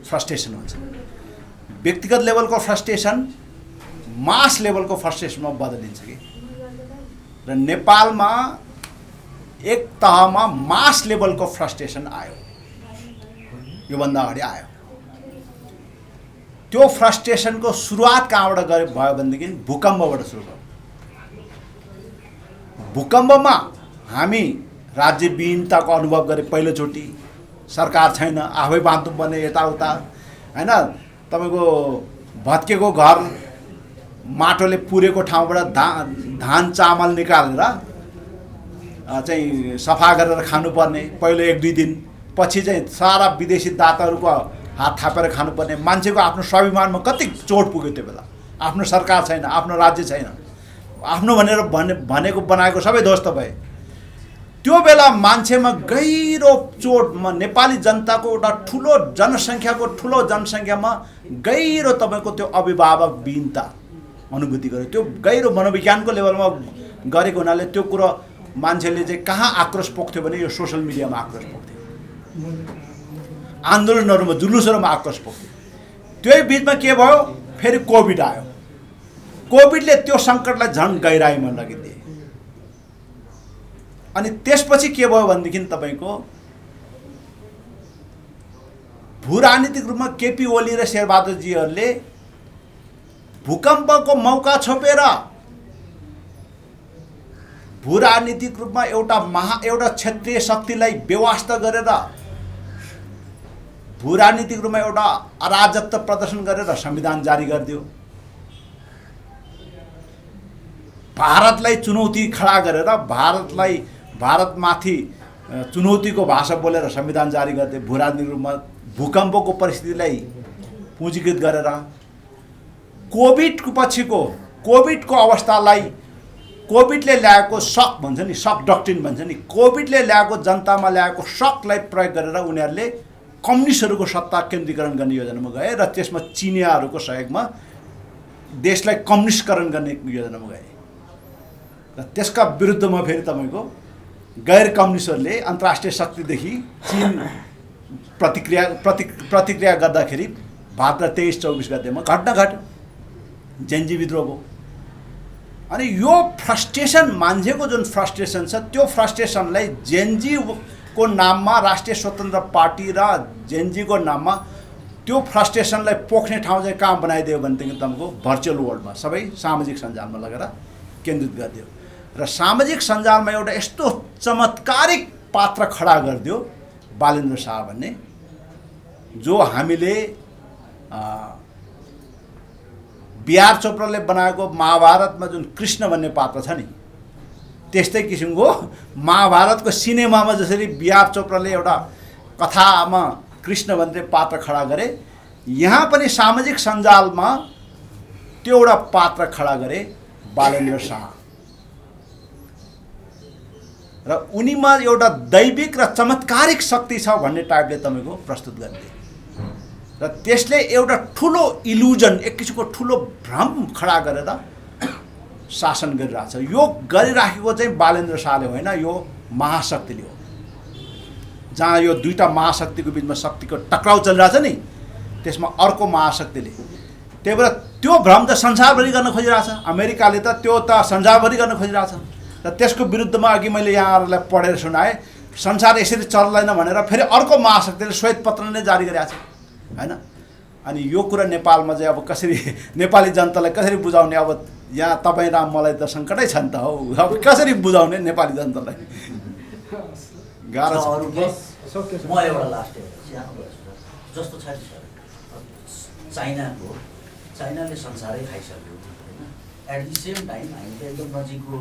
फ्रस्ट्रेसन हुन्छ। व्यक्तिगत लेभलको फ्रस्ट्रेसन मास लेभलको फ्रस्ट्रेसनमा बदलिन्छ कि। र नेपालमा एक तहमा मास लेभलको फ्रस्ट्रेसन आयो, योभन्दा अगाडि आयो। त्यो फ्रस्ट्रेसनको सुरुवात कहाँबाट भयो भनेदेखि भूकम्पबाट सुरु भयो। भूकम्पमा हामी राज्यविहीनताको अनुभव गरे पहिलोचोटि। सरकार छैन, आफै बाँध्नुपर्ने यताउता होइन। तपाईँको भत्केको घर, माटोले पुरेको ठाउँबाट धान चामल निकालेर चाहिँ सफा गरेर खानुपर्ने पहिलो 1-2 दिन, पछि चाहिँ सारा विदेशी दाताहरूको हात थापेर खानुपर्ने। मान्छेको आफ्नो स्वाभिमानमा कति चोट पुग्यो त्यो बेला। आफ्नो सरकार छैन, आफ्नो राज्य छैन, आफ्नो भनेर भनेको बनाएको सबै ध्वस्त भए। त्यो बेला मान्छेमा गहिरो चोटमा नेपाली जनताको एउटा ठुलो जनसङ्ख्यामा गहिरो तपाईँको त्यो अभिभावकविहीनता अनुभूति गर्यो। त्यो गहिरो मनोविज्ञानको लेभलमा गरेको हुनाले त्यो कुरो मान्छेले चाहिँ कहाँ आक्रोश पोख्थ्यो भने यो सोसल मिडियामा आक्रोश पोख्थ्यो, आन्दोलनहरूमा, जुलुसहरूमा आक्रोश पोख्थ्यो। त्यही बिचमा के भयो, फेरि कोभिड आयो। कोभिडले त्यो सङ्कटलाई झन् गहिराइमा लगिदिए। अनि त्यसपछि के भयो भनेदेखि तपाईँको भूराजनीतिक रूपमा केपी ओली र शेरबहादुरजीहरूले भूकम्पको मौका छोपेर भू राजनीतिक रूपमा एउटा क्षेत्रीय शक्तिलाई बेवास्ता गरेर भू राजनीतिक रूपमा एउटा अराजकता प्रदर्शन गरेर संविधान जारी गरिदियो। भारतलाई चुनौती खडा गरेर भारतमाथि चुनौतीको भाषा बोलेर संविधान जारी गरिदियो। भू राजनीतिक रूपमा भूकम्पको परिस्थितिलाई पुँजीकृत गरेर कोभिडको अवस्थालाई कोभिडले ल्याएको सक भन्छ नि, सक डक्ट्रिन भन्छ नि, कोभिडले ल्याएको जनतामा ल्याएको सकलाई प्रयोग गरेर उनीहरूले कम्युनिस्टहरूको सत्ता केन्द्रीकरण गर्ने योजनामा गए र त्यसमा चिनियाहरूको सहयोगमा देशलाई कम्युनिस्टकरण गर्ने योजनामा गए र त्यसका विरुद्धमा फेरि तपाईँको गैर कम्युनिस्टहरूले अन्तर्राष्ट्रिय शक्तिदेखि चीन प्रतिक्रिया गर्दाखेरि भाद्र 23-24 गतेमा घटना घट्यो, जेन्जी विद्रोह भयो। अनि यो फ्रस्ट्रेसन, मान्छेको जुन फ्रस्ट्रेसन छ त्यो फ्रस्ट्रेसनलाई जेन्जीको नाममा राष्ट्रिय स्वतन्त्र पार्टी र जेन्जीको नाममा त्यो फ्रस्ट्रेसनलाई पोख्ने ठाउँ चाहिँ कहाँ बनाइदियो भनेदेखि तपाईँको भर्चुअल वर्ल्डमा सबै सामाजिक सञ्जालमा लगेर केन्द्रित गरिदियो र सामाजिक सञ्जालमा एउटा यस्तो चमत्कारिक पात्र खडा गरिदियो बालेन्द्र शाह भन्ने, जो हामीले बिआर चोपडाले बनाएको महाभारतमा जुन कृष्ण भन्ने पात्र छ नि, त्यस्तै किसिमको महाभारतको सिनेमामा जसरी बिआर चोपडाले एउटा कथामा कृष्ण भन्ने पात्र खडा गरे, यहाँ पनि सामाजिक सञ्जालमा त्यो एउटा पात्र खडा गरे बालेन्द्र शाह र उनीमा एउटा दैविक र चमत्कारिक शक्ति छ भन्ने टाइपले तपाईँको प्रस्तुत गरिदिए र त्यसले एउटा ठुलो इल्युजन, एक किसिमको ठुलो भ्रम खडा गरेर शासन गरिरहेछ। यो गरिराखेको चाहिँ बालेन्द्र शाहले होइन, यो महाशक्तिले हो। जहाँ यो दुईटा महाशक्तिको बिचमा शक्तिको टक्राउ चलिरहेछ नि, त्यसमा अर्को महाशक्तिले, त्यही भएर त्यो भ्रम त संसारभरि गर्न खोजिरहेछ। अमेरिकाले त त्यो त संसारभरि गर्न खोजिरहेछ र त्यसको विरुद्धमा अघि मैले यहाँहरूलाई पढेर सुनाएँ, संसार यसरी चल्दैन भनेर फेरि अर्को महाशक्तिले श्वेत पत्र नै जारी गरिरहेछ हैन। अनि यो कुरा नेपालमा चाहिँ अब कसरी नेपाली जनतालाई कसरी बुझाउने, अब यहाँ तपाईँ र मलाई त सङ्कटै छ नि त हौ, अब कसरी बुझाउने नेपाली जनतालाई, गाह्रो छ। म एउटा लास्ट जस्तो छ चाइनाले संसारै खाइसक्यो होइन। एट द सेम टाइम हामी त एकदम नजिकको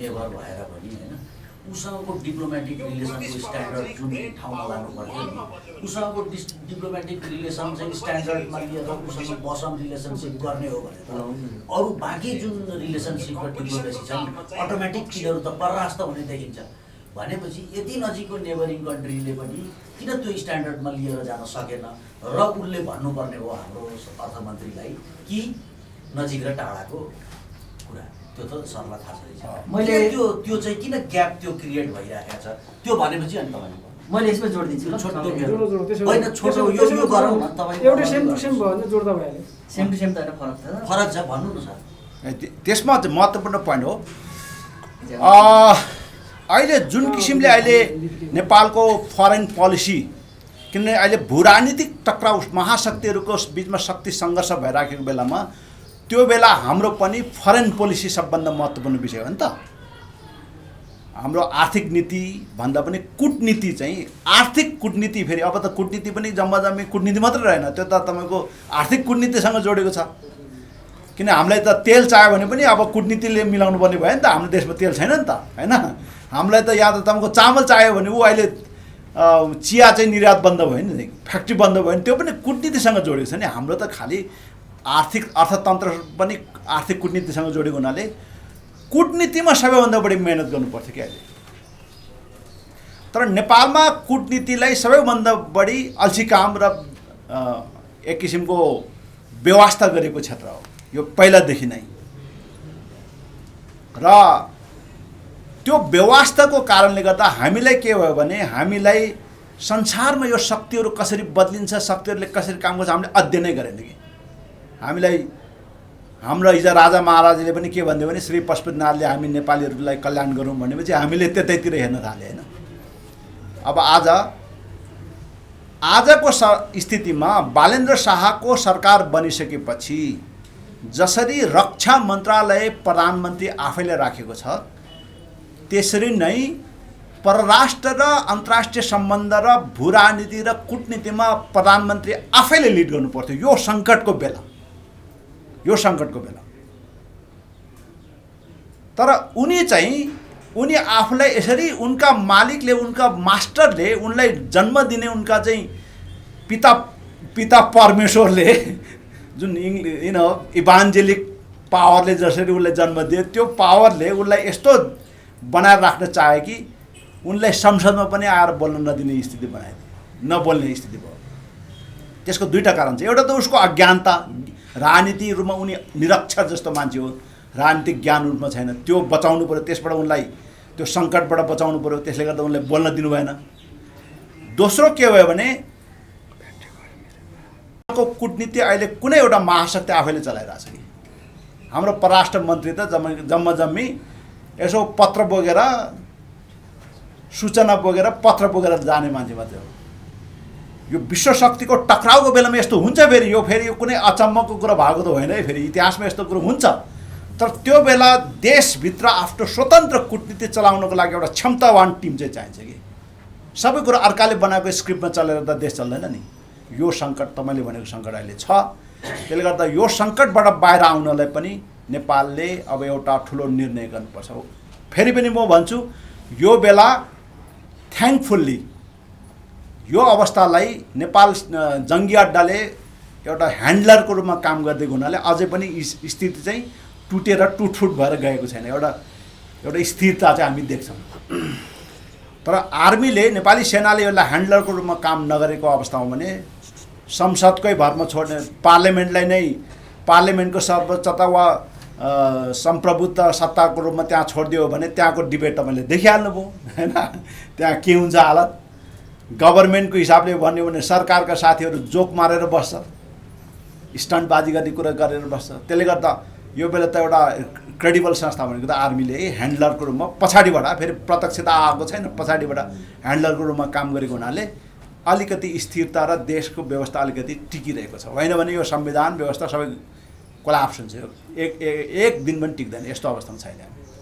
नेबर भएर पनि होइन, उसँगको डिप्लोमेटिक रिलेसनको स्ट्यान्डर्ड जुन ठाउँमा लानु पर्थ्यो नि, उसँगको डिप्लोमेटिक रिलेसन चाहिँ स्ट्यान्डर्डमा लिएर उसँग बसम रिलेसनसिप गर्ने हो भने त अरू बाँकी जुन रिलेसनसिप र डिप्लोमेसी छ नि अटोमेटिक तिनीहरू त परास्त हुने देखिन्छ। भनेपछि यति नजिकको नेबरिङ कन्ट्रीले पनि किन त्यो स्ट्यान्डर्डमा लिएर जान सकेन र उसले भन्नुपर्ने हो हाम्रो अर्थमन्त्रीलाई कि नजिक र टाढाको कुरा, त्यो त सरलाई थाहा छ। मैले त्यो चाहिँ किन ग्याप त्यो क्रिएट भइरहेको छ त्यो भनेपछि अनि तपाईँले मैले यसमा जोड दिन्छु ल, होइन छोटो यो गरौँ न तपाईँ एउटा सेम टु सेम भयो भने जोड्दा भइहाल्यो। सेम टु सेम त होइन, फरक छ भन्नु न सर। त्यसमा चाहिँ महत्त्वपूर्ण पोइन्ट हो, अहिले जुन किसिमले अहिले नेपालको फरेन पोलिसी, किनभने अहिले भू राजनीतिक टक्राउ महाशक्तिहरूको बिचमा शक्ति सङ्घर्ष भइराखेको बेलामा त्यो बेला हाम्रो पनि फरेन पोलिसी सबभन्दा महत्त्वपूर्ण विषय हो नि त। हाम्रो आर्थिक नीति भन्दा पनि कूटनीति चाहिँ, आर्थिक कूटनीति फेरि अब त कूटनीति पनि जम्मी कूटनीति मात्रै रहेन, त्यो त तपाईँको आर्थिक कूटनीतिसँग जोडेको छ। किन हामीलाई त तेल चाहियो भने पनि अब कूटनीतिले मिलाउनु पर्ने भयो नि त, हाम्रो देशमा तेल छैन नि त होइन। हामीलाई त यहाँ त तपाईँको चामल चाहियो भने ऊ अहिले चिया चाहिँ निर्यात बन्द भयो नि, फ्याक्ट्री बन्द भयो नि, त्यो पनि कूटनीतिसँग जोडेको छ नि। हाम्रो त खालि आर्थिक अर्थतन्त्र पनि आर्थिक कूटनीतिसँग जोडेको हुनाले कूटनीतिमा सबैभन्दा बढी मेहनत गर्नुपर्छ कि अहिले। तर नेपालमा कूटनीतिलाई सबैभन्दा बढी अल्छी काम र एक किसिमको व्यवस्था गरेको क्षेत्र हो यो पहिलादेखि नै। र त्यो व्यवस्थाको कारणले गर्दा हामीलाई के भयो भने हामीलाई संसारमा यो शक्तिहरू कसरी बदलिन्छ, शक्तिहरूले कसरी काम गर्छ हामीले अध्ययनै गरेन कि। हामीलाई हाम्रो हिजो राजा महाराजाले पनि के भन्थ्यो भने श्री पशुपतिनाथले हामी नेपालीहरूलाई कल्याण गरौँ भनेपछि हामीले त्यतैतिर हेर्न थाल्यो होइन। अब आजको स्थितिमा बालेन्द्र शाहको सरकार बनिसकेपछि जसरी रक्षा मन्त्रालय प्रधानमन्त्री आफैले राखेको छ, त्यसरी नै परराष्ट्र र अन्तर्राष्ट्रिय सम्बन्ध र भूराजनीति र कूटनीतिमा प्रधानमन्त्री आफैले लिड गर्नु पर्थ्यो यो सङ्कटको बेला। तर उनी आफूलाई यसरी उनका मालिकले उनका मास्टरले उनलाई जन्म दिने उनका चाहिँ पिता परमेश्वरले जुन इभान्जेलिक पावरले जसरी उसलाई जन्म दियो त्यो पावरले उसलाई यस्तो बनाएर राख्न चाहे कि उनलाई संसदमा पनि आएर बोल्न नदिने स्थिति बनाइदियो, नबोल्ने स्थिति भयो। त्यसको दुईटा कारण छ। एउटा त उसको अज्ञानता, राजनीति रूपमा उनी निरक्षर जस्तो मान्छे हो, राजनीतिक ज्ञान रूपमा छैन, त्यो बचाउनु पर्यो, त्यसबाट उनलाई त्यो सङ्कटबाट बचाउनु पर्यो, त्यसले गर्दा उनलाई बोल्न दिनु भएन। दोस्रो के भयो भने कूटनीति अहिले कुनै एउटा महाशक्ति आफैले चलाइरहेछ कि हाम्रो परराष्ट्र मन्त्री त जम्मी यसो पत्र बोकेर सूचना बोकेर पत्र बोकेर जाने मान्छे मात्रै हो। यो विश्व शक्तिको टक्राउको बेलामा यस्तो हुन्छ फेरि यो कुनै अचम्मको कुरा भएको त होइन है, फेरि इतिहासमा यस्तो कुरो हुन्छ। तर त्यो बेला देशभित्र आफ्नो स्वतन्त्र कूटनीति चलाउनको लागि एउटा क्षमतावान टिम चाहिँ चाहिन्छ कि सबै कुरो अर्काले बनाएको स्क्रिप्टमा चलेर त देश चल्दैन नि। यो सङ्कट तपाईँले भनेको सङ्कट अहिले छ। त्यसले गर्दा यो सङ्कटबाट बाहिर आउनलाई पनि नेपालले अब एउटा ठुलो निर्णय गर्नुपर्छ। फेरि पनि म भन्छु यो बेला थ्याङ्कफुल्ली यो अवस्थालाई नेपाल जङ्गी अड्डाले एउटा ह्यान्डलरको रूपमा काम गर्दै हुनाले अझै पनि स्थिति चाहिँ टुटेर टुटफुट भएर गएको छैन। एउटा स्थिरता चाहिँ हामी देख्छौँ। तर आर्मीले नेपाली सेनाले यसलाई ह्यान्डलरको रूपमा काम नगरेको अवस्थामा भने संसदकै भरमा छोड्ने पार्लियामेन्टको सर्वोच्चता वा सम्प्रभुत्व सत्ताको रूपमा त्यहाँ छोडिदियो भने त्यहाँको डिबेट तपाईँले देखिहाल्नुभयो होइन। त्यहाँ के हुन्छ हालत। गभर्मेन्टको हिसाबले भन्यो भने सरकारका साथीहरू जोक मारेर बस्छ, स्टन्टबाजी गर्ने कुरा गरेर बस्छ। त्यसले गर्दा यो बेला त एउटा क्रेडिबल संस्था भनेको त आर्मीले ह्यान्डलरको रूपमा पछाडिबाट फेरि प्रत्यक्षता आएको छैन, पछाडिबाट ह्यान्डलरको रूपमा काम गरेको हुनाले अलिकति स्थिरता र देशको व्यवस्था अलिकति टिकिरहेको छ। होइन भने यो संविधान व्यवस्था सबै कोलाप्स हुन्छ, एक दिन पनि टिक्दैन। यस्तो अवस्थामा छैन।